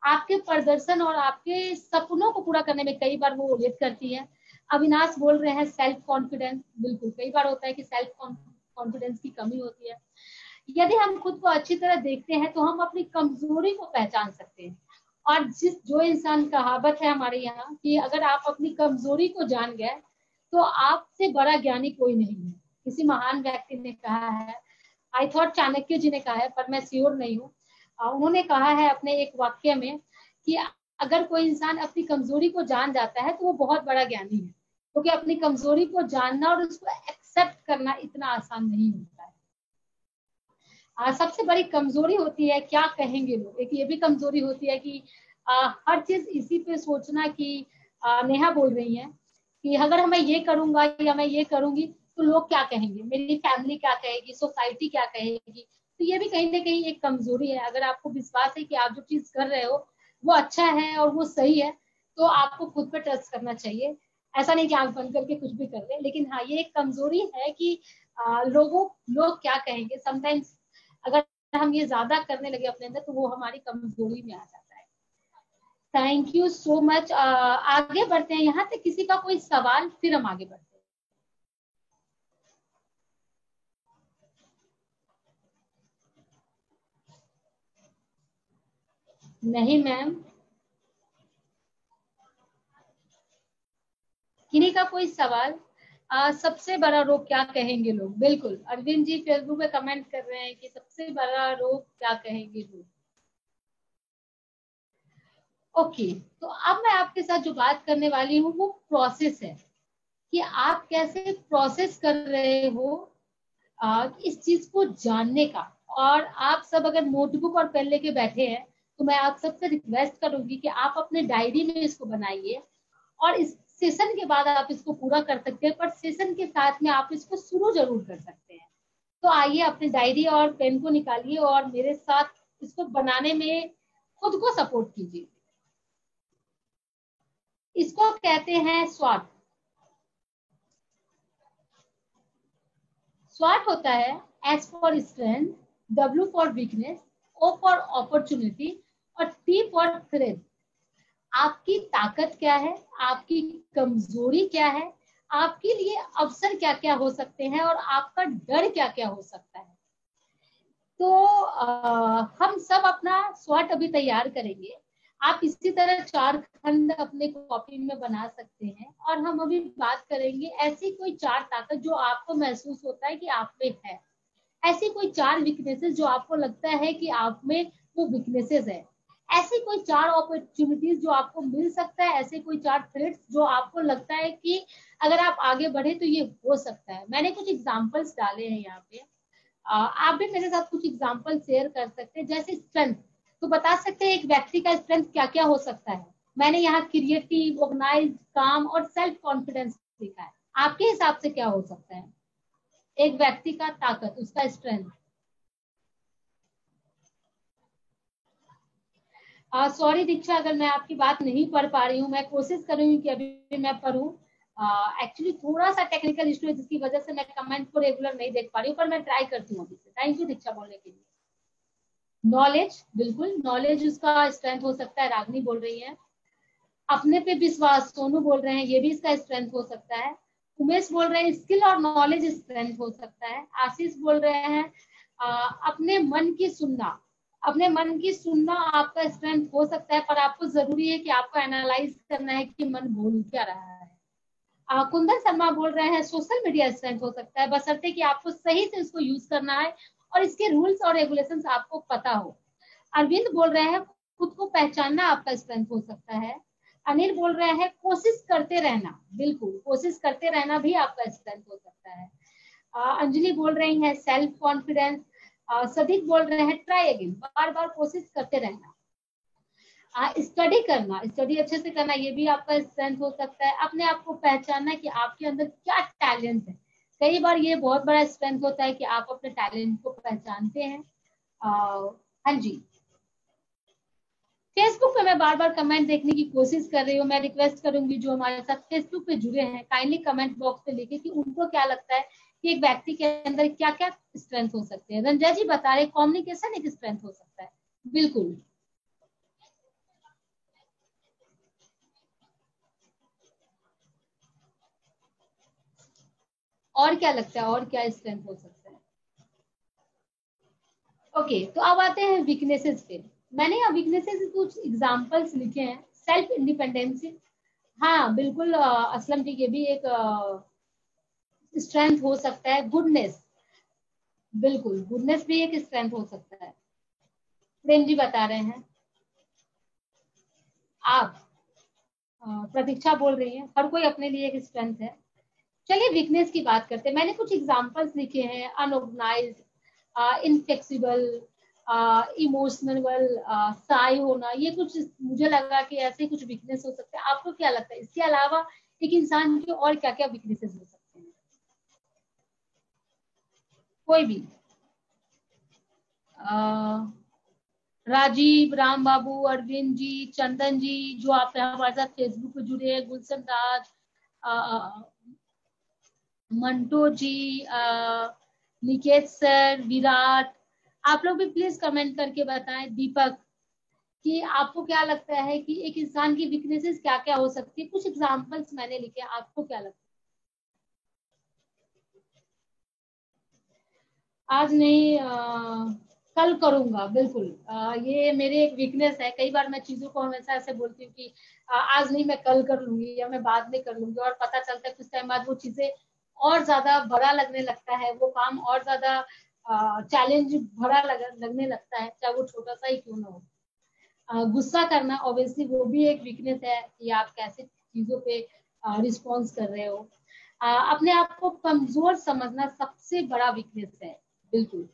आपके प्रदर्शन और आपके सपनों को पूरा करने में कई बार वो उल्लेख करती है। अविनाश बोल रहे हैं सेल्फ कॉन्फिडेंस, बिल्कुल कई बार होता है कि सेल्फ कॉन्फिडेंस की कमी होती है। यदि हम खुद को अच्छी तरह देखते हैं तो हम अपनी कमजोरी को पहचान सकते हैं। और जो इंसान, कहावत है हमारे यहाँ कि अगर आप अपनी कमजोरी को जान गए तो आपसे बड़ा ज्ञानी कोई नहीं है। किसी महान व्यक्ति ने कहा है, आई थॉट चाणक्य जी ने कहा है, पर मैं श्योर नहीं हूँ। उन्होंने कहा है अपने एक वाक्य में कि अगर कोई इंसान अपनी कमजोरी को जान जाता है तो वो बहुत बड़ा ज्ञानी है, क्योंकि अपनी कमजोरी को जानना और उसको एक्सेप्ट करना इतना आसान नहीं होता है। सबसे बड़ी कमजोरी होती है क्या कहेंगे लोग, एक ये भी कमजोरी होती है कि हर चीज इसी पे सोचना कि नेहा बोल रही है कि अगर मैं ये करूंगा या मैं ये करूंगी तो लोग क्या कहेंगे, मेरी फैमिली क्या कहेगी, सोसाइटी क्या कहेगी। तो ये भी कहीं ना कहीं एक कमजोरी है। अगर आपको विश्वास है कि आप जो चीज कर रहे हो वो अच्छा है और वो सही है, तो आपको खुद पे ट्रस्ट करना चाहिए। ऐसा नहीं कि आंख बंद करके कुछ भी कर ले, लेकिन हाँ ये एक कमजोरी है कि लोग क्या कहेंगे समटाइम्स अगर हम ये ज्यादा करने लगे अपने अंदर तो वो हमारी कमजोरी में आ जाता है। Thank you so much. आगे बढ़ते हैं, यहाँ तक किसी का कोई सवाल, फिर हम आगे बढ़ते हैं। नहीं मैम, किन्हीं का कोई सवाल। सबसे बड़ा रोग क्या कहेंगे लोग, बिल्कुल अरविंद जी फेसबुक पे कमेंट कर रहे हैं कि सबसे बड़ा रोग क्या कहेंगे लोग। ओके, तो अब मैं आपके साथ जो बात करने वाली हूँ वो प्रोसेस है कि आप कैसे प्रोसेस कर रहे हो इस चीज को जानने का। और आप सब अगर नोटबुक और पेन लेके बैठे हैं तो मैं आप सबसे रिक्वेस्ट करूंगी कि आप अपने डायरी में इसको बनाइए, और इस सेशन के बाद आप इसको पूरा कर सकते हैं, पर सेशन के साथ में आप इसको शुरू जरूर कर सकते हैं। तो आइए अपनी डायरी और पेन को निकालिए और मेरे साथ इसको बनाने में खुद को सपोर्ट कीजिए। इसको कहते हैं स्वॉट। स्वॉट होता है S for strength, W for weakness, O for opportunity और टी फॉर थ्रेट। आपकी ताकत क्या है, आपकी कमजोरी क्या है, आपके लिए अवसर क्या क्या हो सकते हैं और आपका डर क्या क्या हो सकता है। तो हम सब अपना स्वॉट अभी तैयार करेंगे। आप इसी तरह 4 खंड अपने कॉपी में बना सकते हैं, और हम अभी बात करेंगे ऐसी कोई 4 ताकत जो आपको महसूस होता है कि आप में है, ऐसी कोई 4 वीकनेसेस जो आपको लगता है कि आप में वो वीकनेसेस है, ऐसी कोई 4 अपॉर्चुनिटीज जो आपको मिल सकता है, ऐसे कोई 4 थ्रेड्स जो आपको लगता है कि अगर आप आगे बढ़े तो ये हो सकता है। मैंने कुछ एग्जांपल्स डाले हैं यहाँ पे, आप भी मेरे साथ कुछ एग्जांपल शेयर कर सकते हैं। जैसे स्ट्रेंथ, तो बता सकते हैं एक व्यक्ति का स्ट्रेंथ क्या क्या हो सकता है। मैंने यहाँ क्रिएटिव, ऑर्गेनाइज्ड, काम और सेल्फ कॉन्फिडेंस लिखा है। आपके हिसाब से क्या हो सकता है एक व्यक्ति का ताकत, उसका स्ट्रेंथ। सॉरी दीक्षा, अगर मैं आपकी बात नहीं पढ़ पा रही हूँ, मैं कोशिश करूंगी कि अभी मैं पढ़ूं। एक्चुअली थोड़ा सा टेक्निकल इशू है जिसकी वजह से मैं कमेंट को रेगुलर नहीं देख पा रही हूँ, पर मैं ट्राई करती हूँ अभी से। थैंक यू दीक्षा बोलने के लिए। नॉलेज, बिल्कुल नॉलेज उसका स्ट्रेंथ हो सकता है, रागनी बोल रही है। अपने पे विश्वास, सोनू बोल रहे हैं, ये भी इसका स्ट्रेंथ हो सकता है। उमेश बोल रहे हैं स्किल और नॉलेज स्ट्रेंथ हो सकता है। आशीष बोल रहे हैं अपने मन की सुनना, अपने मन की सुनना आपका स्ट्रेंथ हो सकता है, पर आपको जरूरी है कि आपको एनालाइज करना है कि मन बोल क्या रहा है। कुंदन शर्मा बोल रहे हैं सोशल मीडिया स्ट्रेंथ हो सकता है, बशर्ते कि आपको सही से इसको यूज करना है और इसके रूल्स और रेगुलेशंस आपको पता हो। अरविंद बोल रहे हैं खुद को पहचानना आपका स्ट्रेंथ हो सकता है। अनिल बोल रहे हैं कोशिश करते रहना, बिल्कुल कोशिश करते रहना भी आपका स्ट्रेंथ हो सकता है। अंजलि बोल रही है सेल्फ कॉन्फिडेंस। सदीक बोल रहे हैं ट्राई अगेन, बार बार कोशिश करते रहना। स्टडी करना, स्टडी अच्छे से करना, ये भी आपका स्ट्रेंथ हो सकता है। अपने आप को पहचानना कि आपके अंदर क्या टैलेंट है, कई बार ये बहुत बड़ा स्ट्रेंथ होता है कि आप अपने टैलेंट को पहचानते हैं। हाँ जी, फेसबुक पे मैं बार बार कमेंट देखने की कोशिश कर रही हूँ। मैं रिक्वेस्ट करूंगी जो हमारे साथ फेसबुक पे जुड़े हैं काइंडली कमेंट बॉक्स पे लिखे कि उनको क्या लगता है कि एक व्यक्ति के अंदर क्या क्या स्ट्रेंथ हो सकते हैं। रंजा जी बता रहे कम्युनिकेशन एक स्ट्रेंथ हो सकता है, बिल्कुल। और क्या लगता है और क्या स्ट्रेंथ हो सकता है। ओके, तो अब आते हैं वीकनेसेस पे। मैंने यहाँ वीकनेसेस के कुछ एग्जांपल्स लिखे हैं। सेल्फ इंडिपेंडेंसी, हाँ बिल्कुल असलम जी, ये भी एक स्ट्रेंथ हो सकता है। गुडनेस, बिल्कुल गुडनेस भी एक स्ट्रेंथ हो सकता है। प्रेम जी बता रहे हैं, आप प्रतीक्षा बोल रही हैं, हर कोई अपने लिए एक स्ट्रेंथ है। चलिए वीकनेस की बात करते हैं। मैंने कुछ एग्जांपल्स लिखे हैं, अनऑर्गेनाइज्ड, इनफ्लेक्सिबल, इमोशनल, साई होना, ये कुछ मुझे लगा कि ऐसे कुछ वीकनेस हो सकते हैं। आपको क्या लगता है इसके अलावा एक इंसान के और क्या क्या वीकनेसेस हो सकते हैं? कोई भी। राजीव, राम बाबू, अरविंद जी, चंदन जी, जो आप हमारे साथ फेसबुक पे जुड़े हैं, गुलशन राज, मंटो जी, निकेत सर, विराट, आप लोग भी प्लीज कमेंट करके बताएं। दीपक, कि आपको क्या लगता है कि एक इंसान की वीकनेसेस क्या क्या हो सकती है? कुछ एग्जांपल्स मैंने लिखे, आपको क्या लगता है? आज नहीं, कल करूंगा, बिल्कुल। ये मेरी एक वीकनेस है। कई बार मैं चीजों को हमेशा ऐसे बोलती हूँ कि आज नहीं, मैं कल कर लूंगी या मैं बाद में कर लूंगी, और पता चलता है कुछ टाइम बाद वो चीजें और ज्यादा बड़ा लगने लगता है, वो काम और ज्यादा चैलेंज भरा लगने लगता है, चाहे वो छोटा सा ही क्यों ना हो। गुस्सा करना ऑब्वियसली वो भी एक वीकनेस है, कि आप कैसे चीजों पे रिस्पॉन्स कर रहे हो। अपने आप को कमजोर समझना सबसे बड़ा वीकनेस है, बिल्कुल।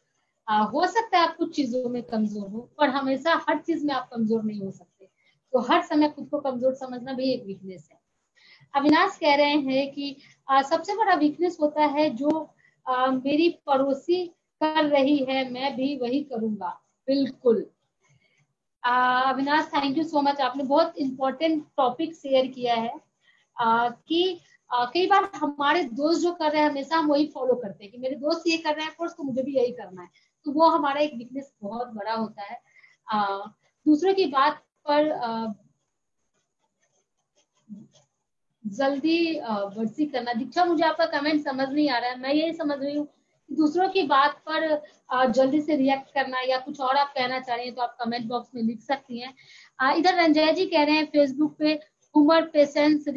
हो सकता है आप कुछ चीजों में कमजोर हो, पर हमेशा हर चीज में आप कमजोर नहीं हो सकते, तो हर समय खुद को कमजोर समझना भी एक वीकनेस है। अविनाश कह रहे हैं कि सबसे बड़ा वीकनेस होता है जो मेरी पड़ोसी कर रही है, मैं भी वही करूंगा। बिल्कुल। Avinash, thank you so much, आपने बहुत इंपॉर्टेंट टॉपिक शेयर किया है। कि कई बार हमारे दोस्त जो कर रहे हैं, हमेशा हम वही फॉलो करते हैं कि मेरे दोस्त ये कर रहे हैं कोर्स, तो मुझे भी यही करना है। तो वो हमारा एक वीकनेस बहुत बड़ा होता है। दूसरों की बात पर जल्दी वर्सी करना। दीक्षा, मुझे आपका कमेंट समझ नहीं आ रहा है। मैं यही समझ रही हूँ कि दूसरों की बात पर जल्दी से रिएक्ट करना, या कुछ और आप कहना चाह रही हैं तो आप कमेंट बॉक्स में लिख सकती हैं। इधर रंजय जी कह रहे हैं फेसबुक पे, ह्यूमर, पेशेंस,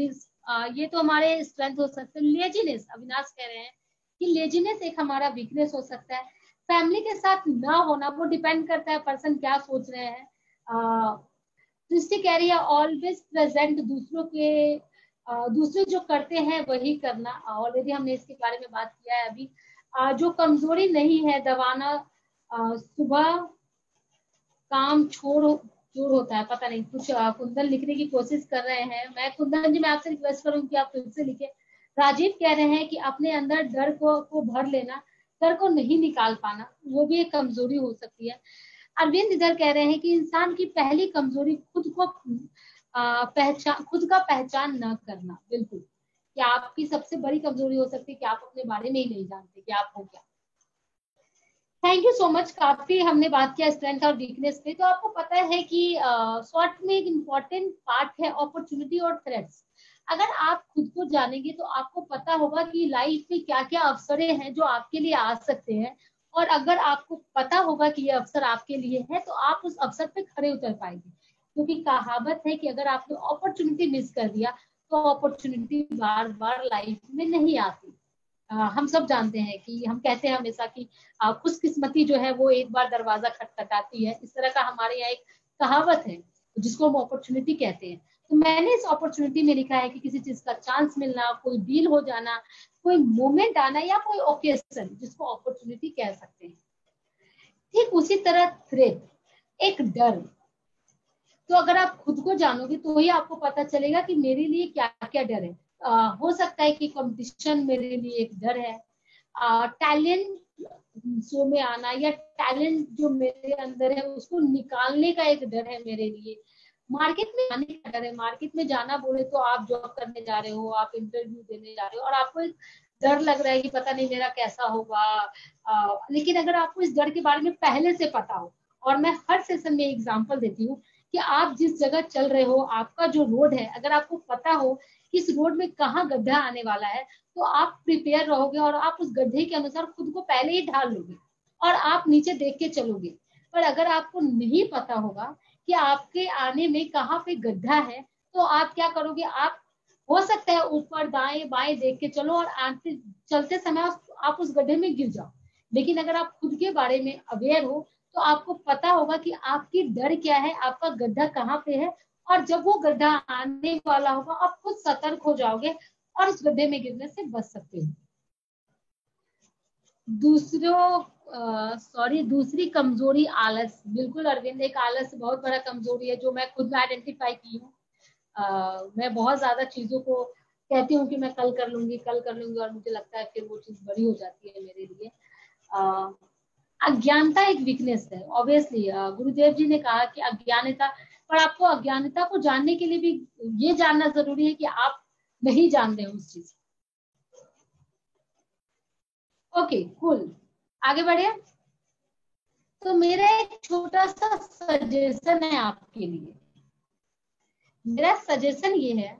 ये तो हमारे स्ट्रेंथ हो सकते हैं। लेजीनेस, अविनाश कह रहे हैं कि लेजीनेस एक हमारा वीकनेस हो सकता है। फैमिली के साथ ना होना, वो डिपेंड करता है पर्सन क्या सोच रहे हैं। सृष्टि कह रही है ऑलवेज प्रेजेंट, दूसरों के दूसरे जो करते हैं वही करना। ऑलरेडी हमने इसके बारे में बात किया है अभी। जो कमजोरी नहीं है दबाना, सुबह काम चोर होता है, पता नहीं कुछ। कुंदन लिखने की कोशिश कर रहे हैं। मैं कुंदन जी, मैं आपसे रिक्वेस्ट करूंगी कि आप फिर से लिखे। राजीव कह रहे हैं कि अपने अंदर डर को भर लेना, डर को नहीं निकाल पाना, वो भी एक कमजोरी हो सकती है। अरविंद इधर कह रहे हैं कि इंसान की पहली कमजोरी खुद का पहचान न करना। बिल्कुल, कि आपकी सबसे बड़ी कमजोरी हो सकती है कि आप अपने बारे में ही नहीं जानते कि आप हो क्या। Thank you so much. काफी हमने बात किया स्ट्रेंथ और वीकनेस पे। तो आपको पता है कि शॉर्ट में एक इम्पॉर्टेंट पार्ट है अपॉर्चुनिटी और थ्रेट्स। अगर आप खुद को जानेंगे तो आपको पता होगा कि लाइफ में क्या क्या अवसरें हैं जो आपके लिए आ सकते हैं। और अगर आपको पता होगा कि ये अवसर आपके लिए है, तो आप उस अवसर पे खड़े उतर पाएंगे। क्योंकि कहावत है कि अगर आपने अपॉर्चुनिटी मिस कर दिया, तो अपॉर्चुनिटी बार बार लाइफ में नहीं आती। हम सब जानते हैं कि हम कहते हैं हमेशा कि खुशकिस्मती जो है वो एक बार दरवाजा खटखटाती है। इस तरह का हमारे यहाँ एक कहावत है, जिसको हम अपॉर्चुनिटी कहते हैं। तो मैंने इस अपॉर्चुनिटी में लिखा है कि किसी चीज का चांस मिलना, कोई डील हो जाना, कोई मोमेंट आना, या कोई ओकेजन, जिसको अपॉर्चुनिटी कह सकते हैं। ठीक उसी तरह थ्रेट, एक डर। तो अगर आप खुद को जानोगे तो ही आपको पता चलेगा कि मेरे लिए क्या क्या डर है। हो सकता है कि कंपटीशन मेरे लिए एक डर है, टैलेंट शो में आना, या टैलेंट जो मेरे अंदर है उसको निकालने का एक डर है मेरे लिए। मार्केट में जाने का डर है। मार्केट में जाना बोले तो आप जॉब करने जा रहे हो, आप इंटरव्यू देने जा रहे हो, और आपको एक डर लग रहा है कि पता नहीं मेरा कैसा होगा। लेकिन अगर आपको इस डर के बारे में पहले से पता हो, और मैं हर सेशन में एग्जांपल देती हूँ कि आप जिस जगह चल रहे हो, आपका जो रोड है, अगर आपको पता हो कि इस रोड में कहाँ गड्ढा आने वाला है, तो आप प्रिपेयर रहोगे और आप उस गड्ढे के अनुसार खुद को पहले ही ढाल लोगे, और आप नीचे देख के चलोगे। पर अगर आपको नहीं पता होगा कि आपके आने में कहाँ पे गड्ढा है, तो आप क्या करोगे? आप हो सकता है ऊपर दाएं बाएं देख के चलो, और आते चलते समय आप उस गड्ढे में गिर जाओ। लेकिन अगर आप खुद के बारे में अवेयर हो, तो आपको पता होगा कि आपकी डर क्या है, आपका गड्ढा कहाँ पे है, और जब वो गड्ढा आने वाला होगा आप खुद सतर्क हो जाओगे और इस गड्ढे में गिरने से बच सकते हो। दूसरी कमजोरी आलस। बिल्कुल अरविंद, एक आलस बहुत बड़ा कमजोरी है जो मैं खुद में आइडेंटिफाई की हूँ। मैं बहुत ज्यादा चीजों को कहती हूँ कि मैं कल कर लूंगी, कल कर लूंगी, और मुझे लगता है फिर वो चीज बड़ी हो जाती है मेरे लिए। अज्ञानता एक वीकनेस है ऑब्वियसली। गुरुदेव जी ने कहा कि अज्ञानता, पर आपको अज्ञानता को जानने के लिए भी ये जानना जरूरी है कि आप नहीं जान रहे हो उस चीज। ओके कूल, आगे बढ़े। तो मेरा एक छोटा सा सजेशन है आपके लिए। मेरा सजेशन ये है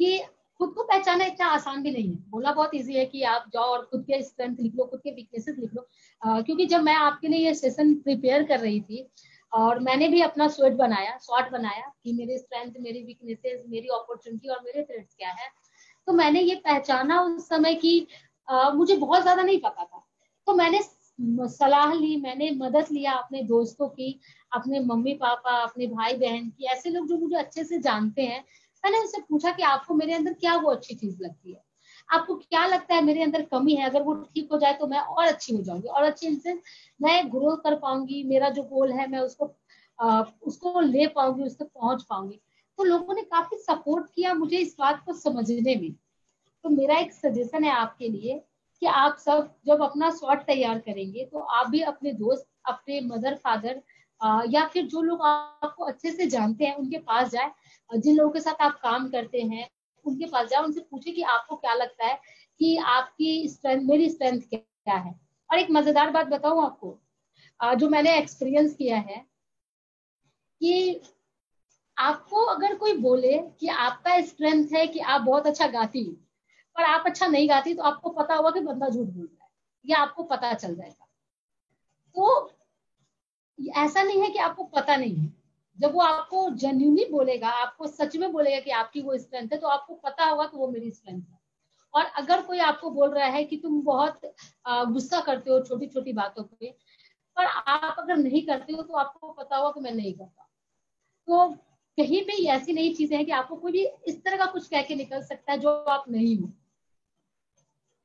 कि खुद को पहचाना इतना आसान भी नहीं है। बोला बहुत इजी है कि आप जाओ और खुद के स्ट्रेंथ लिख लो, खुद के वीकनेसेस लिख लो। क्योंकि जब मैं आपके लिए ये सेशन प्रिपेयर कर रही थी और मैंने भी अपना शॉर्ट बनाया कि मेरे स्ट्रेंथ, मेरी वीकनेसेस, मेरी अपॉर्चुनिटी और मेरे थ्रेट्स क्या है, तो मैंने ये पहचाना उस समय की मुझे बहुत ज्यादा नहीं पता था। तो मैंने सलाह ली, मैंने मदद लिया अपने दोस्तों की, अपने मम्मी पापा, अपने भाई बहन की, ऐसे लोग जो मुझे अच्छे से जानते हैं। मैंने उनसे पूछा कि आपको मेरे अंदर क्या वो अच्छी चीज लगती है, आपको क्या लगता है मेरे अंदर कमी है, अगर वो ठीक हो जाए तो मैं और अच्छी हो जाऊंगी, और अच्छी इनसे मैं ग्रो कर पाऊंगी, मेरा जो गोल है मैं उसको ले पाऊंगी, उस तक पहुंच पाऊंगी। तो लोगों ने काफी सपोर्ट किया मुझे इस बात को समझने में। तो मेरा एक सजेशन है आपके लिए कि आप सब जब अपना शॉर्ट तैयार करेंगे तो आप भी अपने दोस्त, अपने मदर फादर, या फिर जो लोग आपको अच्छे से जानते हैं उनके पास जाए, जिन लोगों के साथ आप काम करते हैं उनके पास जाए, उनसे पूछे कि आपको क्या लगता है कि आपकी स्ट्रेंथ, मेरी स्ट्रेंथ क्या है। और एक मजेदार बात बताऊं आपको, जो मैंने एक्सपीरियंस किया है कि आपको अगर कोई बोले कि आपका स्ट्रेंथ है कि आप बहुत अच्छा गाती हो, पर आप अच्छा नहीं गाती, तो आपको पता होगा कि बंदा झूठ बोल रहा है, या आपको पता चल जाएगा। तो ऐसा नहीं है कि आपको पता नहीं है। जब वो आपको जेन्युइनली बोलेगा, आपको सच में बोलेगा कि आपकी वो स्ट्रेंथ है, तो आपको पता होगा कि वो मेरी स्ट्रेंथ है। और अगर कोई आपको बोल रहा है कि तुम बहुत गुस्सा करते हो छोटी छोटी बातों पे, पर आप अगर नहीं करते हो तो आपको पता होगा कि मैं नहीं करता। तो कहीं पे ऐसी नई चीजें हैं कि आपको कोई भी इस तरह का कुछ कह के निकल सकता है जो आप नहीं हो।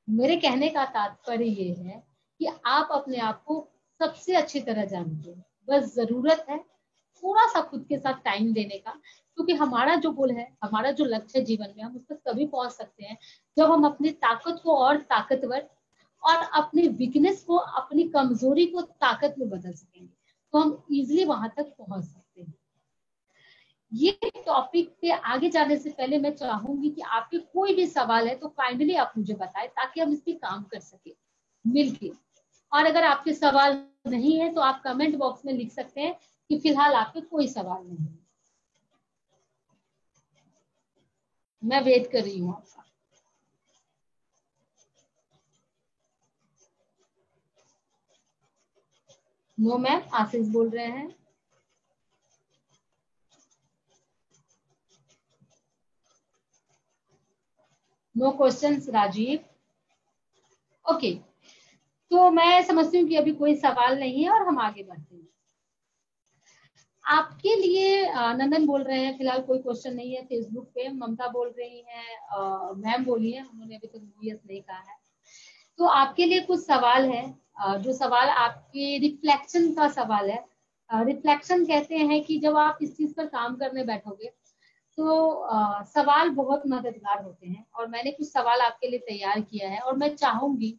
मेरे कहने का तात्पर्य ये है कि आप अपने आप को सबसे अच्छी तरह जानते हैं। बस जरूरत है थोड़ा सा खुद के साथ टाइम देने का, क्योंकि हमारा जो गोल है, हमारा जो लक्ष्य है जीवन में, हम उस तक तभी पहुंच सकते हैं जब हम अपनी ताकत को और ताकतवर, और अपनी वीकनेस को, अपनी कमजोरी को ताकत में बदल सकेंगे, तो हम इजिली वहां तक पहुंच सकते हैं। ये टॉपिक पे आगे जाने से पहले मैं चाहूंगी कि आपके कोई भी सवाल है तो काइंडली आप मुझे बताएं, ताकि हम इस पे काम कर सके मिलके। और अगर आपके सवाल नहीं है तो आप कमेंट बॉक्स में लिख सकते हैं कि फिलहाल आपके कोई सवाल नहीं है। मैं वेट कर रही हूँ आपका। नो मैम, आशीष बोल रहे हैं। Know questions Rajiv. ओके, तो मैं समझती हूँ कि अभी कोई सवाल नहीं है और हम आगे बढ़ते हैं। आपके लिए नंदन बोल रहे हैं फिलहाल कोई क्वेश्चन नहीं है। फेसबुक पे ममता बोल रही हैं, मैम बोली है, उन्होंने अभी तक यस नहीं कहा है। तो आपके लिए कुछ सवाल है, जो सवाल आपके रिफ्लेक्शन का सवाल है। रिफ्लेक्शन कहते हैं कि जब आप इस चीज पर काम करने बैठोगे तो सवाल बहुत मददगार होते हैं, और मैंने कुछ सवाल आपके लिए तैयार किया है, और मैं चाहूंगी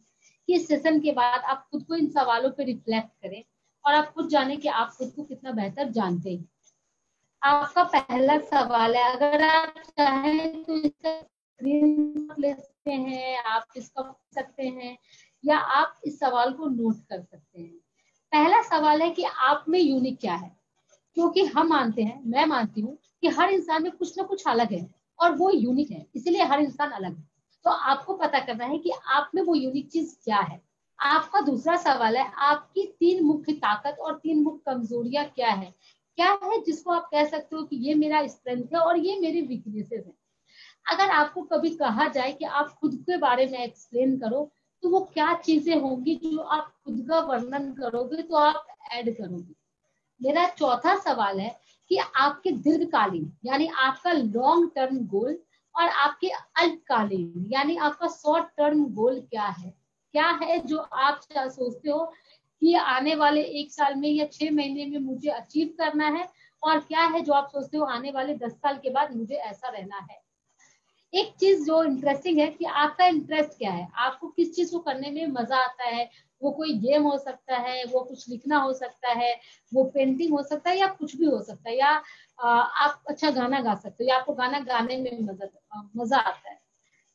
कि इस सेशन के बाद आप खुद को इन सवालों पर रिफ्लेक्ट करें और आप खुद जाने कि आप खुद को कितना बेहतर जानते हैं। आपका पहला सवाल है, अगर आप चाहें तो इसका स्क्रीन ले सकते हैं, आप इसका पूछ सकते हैं, या आप इस सवाल को नोट कर सकते हैं। पहला सवाल है कि आप में यूनिक क्या है, क्योंकि हम मानते हैं, मैं मानती हूँ कि हर इंसान में कुछ ना कुछ अलग है और वो यूनिक है, इसलिए हर इंसान अलग है। तो आपको पता करना है कि आप में वो यूनिक चीज क्या है। आपका दूसरा सवाल है, आपकी 3 मुख्य ताकत और 3 मुख्य कमजोरियां क्या है जिसको आप कह सकते हो कि ये मेरा स्ट्रेंथ है और ये मेरी वीकनेसेस है। अगर आपको कभी कहा जाए कि आप खुद के बारे में एक्सप्लेन करो, तो वो क्या चीजें होंगी जो आप खुद का वर्णन करोगे, तो आप ऐड करोगे? मेरा चौथा सवाल है कि आपके दीर्घकालीन यानी आपका लॉन्ग टर्म गोल और आपके अल्पकालीन यानी आपका शॉर्ट टर्म गोल क्या है जो आप सोचते हो कि आने वाले 1 साल में या 6 महीने में मुझे अचीव करना है, और क्या है जो आप सोचते हो आने वाले 10 साल के बाद मुझे ऐसा रहना है। एक चीज जो इंटरेस्टिंग है कि आपका इंटरेस्ट क्या है, आपको किस चीज को करने में मजा आता है। वो कोई गेम हो सकता है, वो कुछ लिखना हो सकता है, वो पेंटिंग हो सकता है, या कुछ भी हो सकता है, या आप अच्छा गाना गा सकते हो, या आपको गाना गाने में मजा आता है,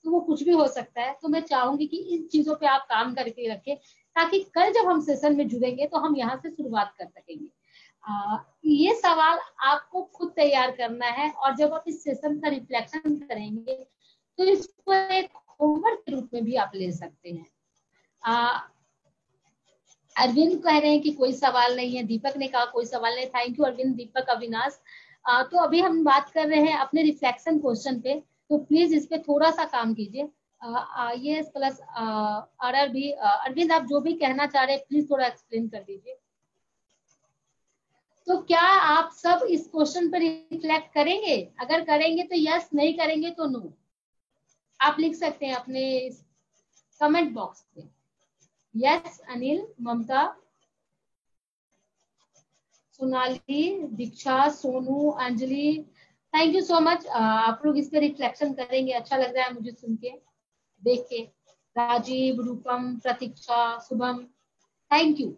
तो वो कुछ भी हो सकता है। तो मैं चाहूंगी कि इन चीजों पे आप काम करके रखें, ताकि कल जब हम सेशन में जुड़ेंगे तो हम यहाँ से शुरुआत कर सकेंगे। ये सवाल आपको खुद तैयार करना है, और जब आप इस सेशन का रिफ्लेक्शन करेंगे तो इसको एक होमवर्क के रूप में भी आप ले सकते हैं। अरविंद कह रहे हैं कि कोई सवाल नहीं है, दीपक ने कहा कोई सवाल नहीं। थैंक यू अरविंद, दीपक, अविनाश। तो अभी हम बात कर रहे हैं अपने रिफ्लेक्शन क्वेश्चन पे, तो प्लीज इस पे थोड़ा सा काम कीजिए। ये प्लस आर भी अरविंद, आप जो भी कहना चाह रहे हैं प्लीज थोड़ा एक्सप्लेन कर दीजिए। तो क्या आप सब इस क्वेश्चन पर रिफ्लेक्ट करेंगे? अगर करेंगे तो यस, नहीं करेंगे तो नो। आप लिख सकते हैं अपने कमेंट बॉक्स में। Yes Anil, Mamta, Sonali, Diksha, Sonu, Anjali, thank you so much. आप लोग इस पे रिफ्लेक्शन करेंगे, अच्छा लग रहा है मुझे सुन के, देख के। राजीव, रूपम, प्रतीक्षा, शुभम, थैंक यू।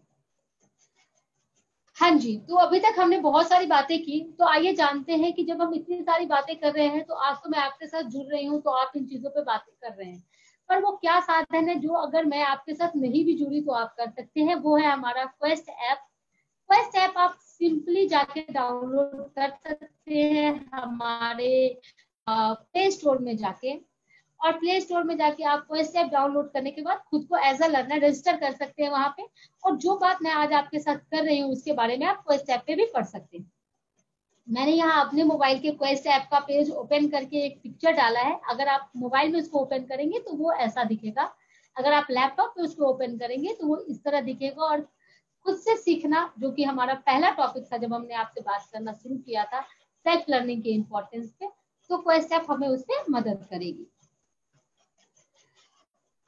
हाँ जी, तो अभी तक हमने बहुत सारी बातें की, तो आइए जानते हैं कि जब हम इतनी सारी बातें कर रहे हैं, तो आज तो मैं आपके साथ जुड़ रही हूँ, तो आप इन चीजों पे बातें कर रहे हैं, पर वो क्या साधन है जो अगर मैं आपके साथ नहीं भी जुड़ी तो आप कर सकते हैं? वो है हमारा क्वेस्ट ऐप। क्वेस्ट ऐप आप सिंपली जाके डाउनलोड कर सकते हैं हमारे प्ले स्टोर में जाके, और प्ले स्टोर में जाके आप क्वेस्ट ऐप डाउनलोड करने के बाद खुद को एज अ लर्नर रजिस्टर कर सकते हैं वहां पे, और जो बात मैं आज आपके साथ कर रही हूँ उसके बारे में आप क्वेस्ट ऐप पे भी पढ़ सकते हैं। मैंने यहाँ अपने मोबाइल के क्वेस्ट ऐप का पेज ओपन करके एक पिक्चर डाला है। अगर आप मोबाइल में उसको ओपन करेंगे तो वो ऐसा दिखेगा, अगर आप लैपटॉप पे उसको ओपन करेंगे तो वो इस तरह दिखेगा। और खुद से सीखना, जो कि हमारा पहला टॉपिक था जब हमने आपसे बात करना शुरू किया था, सेल्फ लर्निंग के इम्पोर्टेंस पे, तो क्वेस्ट ऐप हमें उससे मदद करेगी।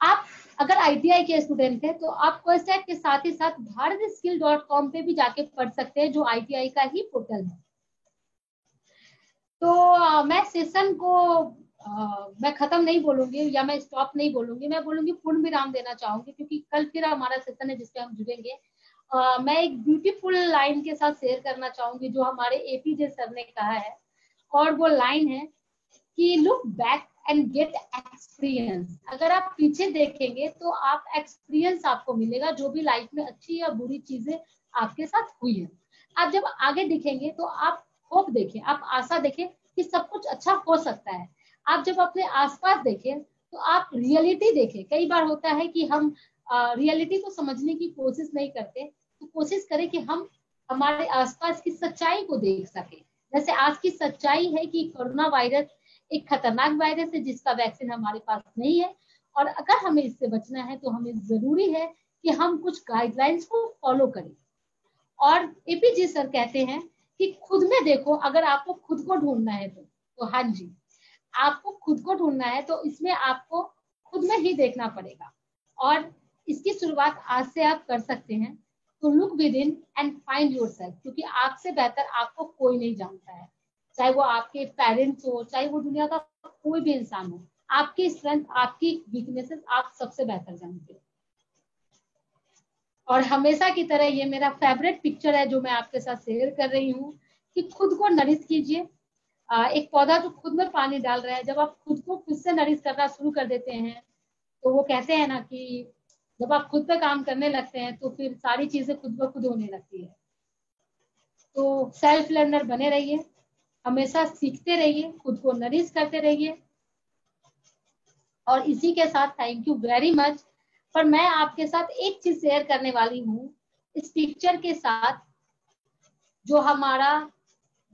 आप अगर ITI के स्टूडेंट हैं तो आप क्वेस्ट ऐप के साथ ही साथ bharatskill.com पे भी जाके पढ़ सकते हैं, जो ITI का ही पोर्टल है। तो मैं सेशन को मैं खत्म नहीं बोलूंगी, या मैं स्टॉप नहीं बोलूंगी, मैं बोलूंगी पूर्ण विराम देना चाहूंगी, क्योंकि कल फिर हमारा सेशन है जिसपे हम जुड़ेंगे। मैं एक ब्यूटीफुल लाइन के साथ शेयर करना चाहूंगी जो हमारे APJ सर ने कहा है, और वो लाइन है कि look back and gate experience. अगर आप पीछे देखेंगे तो आप एक्सपीरियंस आपको मिलेगा, जो भी लाइफ में अच्छी या बुरी चीजें आपके साथ हुई है। आप जब आगे दिखेंगे तो आप होप देखें, आप आशा देखें कि सब कुछ अच्छा हो सकता है। आप जब अपने आसपास देखें तो आप रियलिटी देखें। कई बार होता है कि हम रियलिटी को समझने की कोशिश नहीं करते, तो कोशिश करें कि हम हमारे आसपास की सच्चाई को देख सके। जैसे आज की सच्चाई है कि कोरोना वायरस एक खतरनाक वायरस है जिसका वैक्सीन हमारे पास नहीं है, और अगर हमें इससे बचना है तो हमें जरूरी है कि हम कुछ गाइडलाइंस को फॉलो करें। और APJ सर कहते हैं कि खुद में देखो, अगर आपको खुद को ढूंढना है तो हाँ जी, आपको खुद को ढूंढना है तो इसमें आपको खुद में ही देखना पड़ेगा, और इसकी शुरुआत आज से आप कर सकते हैं। तो look with in and find yourself, क्योंकि आपसे बेहतर आपको कोई नहीं जानता है, चाहे वो आपके पेरेंट्स हो, चाहे वो दुनिया का कोई भी इंसान हो। आपकी स्ट्रेंथ, आपकी वीकनेसेस आप सबसे बेहतर जानते हो। और हमेशा की तरह ये मेरा फेवरेट पिक्चर है जो मैं आपके साथ शेयर कर रही हूँ, कि खुद को नरिश कीजिए। एक पौधा जो खुद में पानी डाल रहा है, जब आप खुद को खुद से नरिश करना शुरू कर देते हैं, तो वो कहते हैं ना कि जब आप खुद पे काम करने लगते हैं तो फिर सारी चीजें खुद ब खुद होने लगती है। तो सेल्फ लर्नर बने रहिए, हमेशा सीखते रहिए, खुद को नरिश करते रहिए। और इसी के साथ थैंक यू वेरी मच। पर मैं आपके साथ एक चीज शेयर करने वाली हूँ इस पिक्चर के साथ, जो हमारा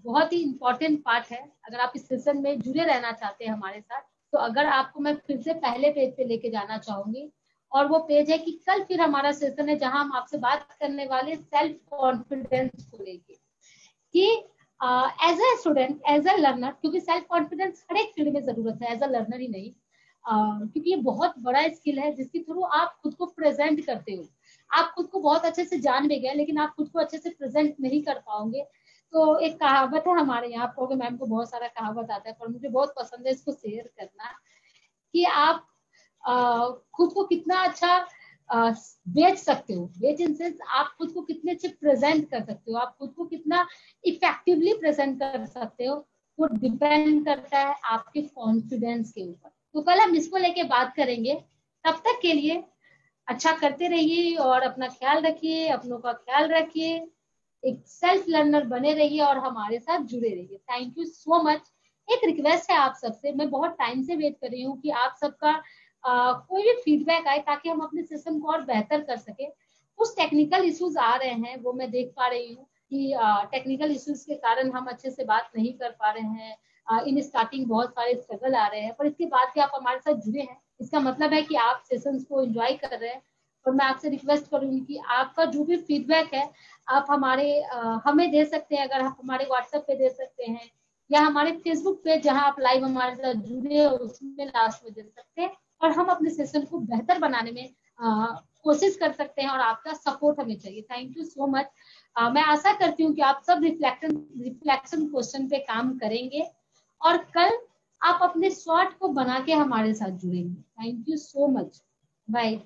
बहुत ही इंपॉर्टेंट पार्ट है। अगर आप इस सेशन में जुड़े रहना चाहते हैं हमारे साथ, तो अगर आपको मैं फिर से पहले पेज पे लेके जाना चाहूंगी, और वो पेज है कि कल फिर हमारा सेशन है जहां हम आपसे बात करने वाले सेल्फ कॉन्फिडेंस को लेके कि as a student, as a learner, क्योंकि सेल्फ कॉन्फिडेंस हर एक फील्ड में जरूरत है, एज ए लर्नर ही नहीं, क्योंकि ये बहुत बड़ा स्किल है जिसके थ्रू आप खुद को प्रेजेंट करते हो। आप खुद को बहुत अच्छे से जान भी गए लेकिन आप खुद को अच्छे से प्रेजेंट नहीं कर पाओगे। तो एक कहावत है हमारे यहाँ, आपको मैम को बहुत सारा कहावत आता है पर मुझे बहुत पसंद है इसको शेयर करना, कि आप खुद को कितना अच्छा बेच सकते हो। बेच इन सेंस आप खुद को कितने अच्छे प्रेजेंट कर सकते हो, आप खुद को कितना इफेक्टिवली प्रेजेंट कर सकते हो, वो डिपेंड करता है आपके कॉन्फिडेंस के ऊपर। तो कल हम इसको लेके बात करेंगे। तब तक के लिए अच्छा करते रहिए और अपना ख्याल रखिए, अपनों का ख्याल रखिए, एक सेल्फ लर्नर बने रहिए और हमारे साथ जुड़े रहिए। Thank you so much. एक रिक्वेस्ट है आप सबसे, मैं बहुत टाइम से वेट कर रही हूँ कि आप सबका कोई भी फीडबैक आए ताकि हम अपने सिस्टम को और बेहतर कर सके। कुछ टेक्निकल इश्यूज आ रहे हैं, वो मैं देख पा रही हूँ कि टेक्निकल इश्यूज के कारण हम अच्छे से बात नहीं कर पा रहे हैं। इन स्टार्टिंग बहुत सारे स्ट्रगल आ रहे हैं, पर इसके बाद भी आप हमारे साथ जुड़े हैं, इसका मतलब है कि आप सेशंस को एंजॉय कर रहे हैं। और मैं आपसे रिक्वेस्ट करूंगी कि आपका जो भी फीडबैक है आप हमें दे सकते हैं। अगर आप हमारे व्हाट्सएप पे दे सकते हैं या हमारे फेसबुक पे जहां आप लाइव हमारे साथ जुड़े हो उसमें लास्ट में दे सकते हैं, और हम अपने सेशन को बेहतर बनाने में कोशिश कर सकते हैं और आपका सपोर्ट हमें चाहिए। Thank you so much. मैं आशा करती हूँ कि आप सब रिफ्लेक्शन क्वेश्चन पे काम करेंगे और कल आप अपने शॉर्ट को बना के हमारे साथ जुड़ेंगे। Thank you so much. Bye.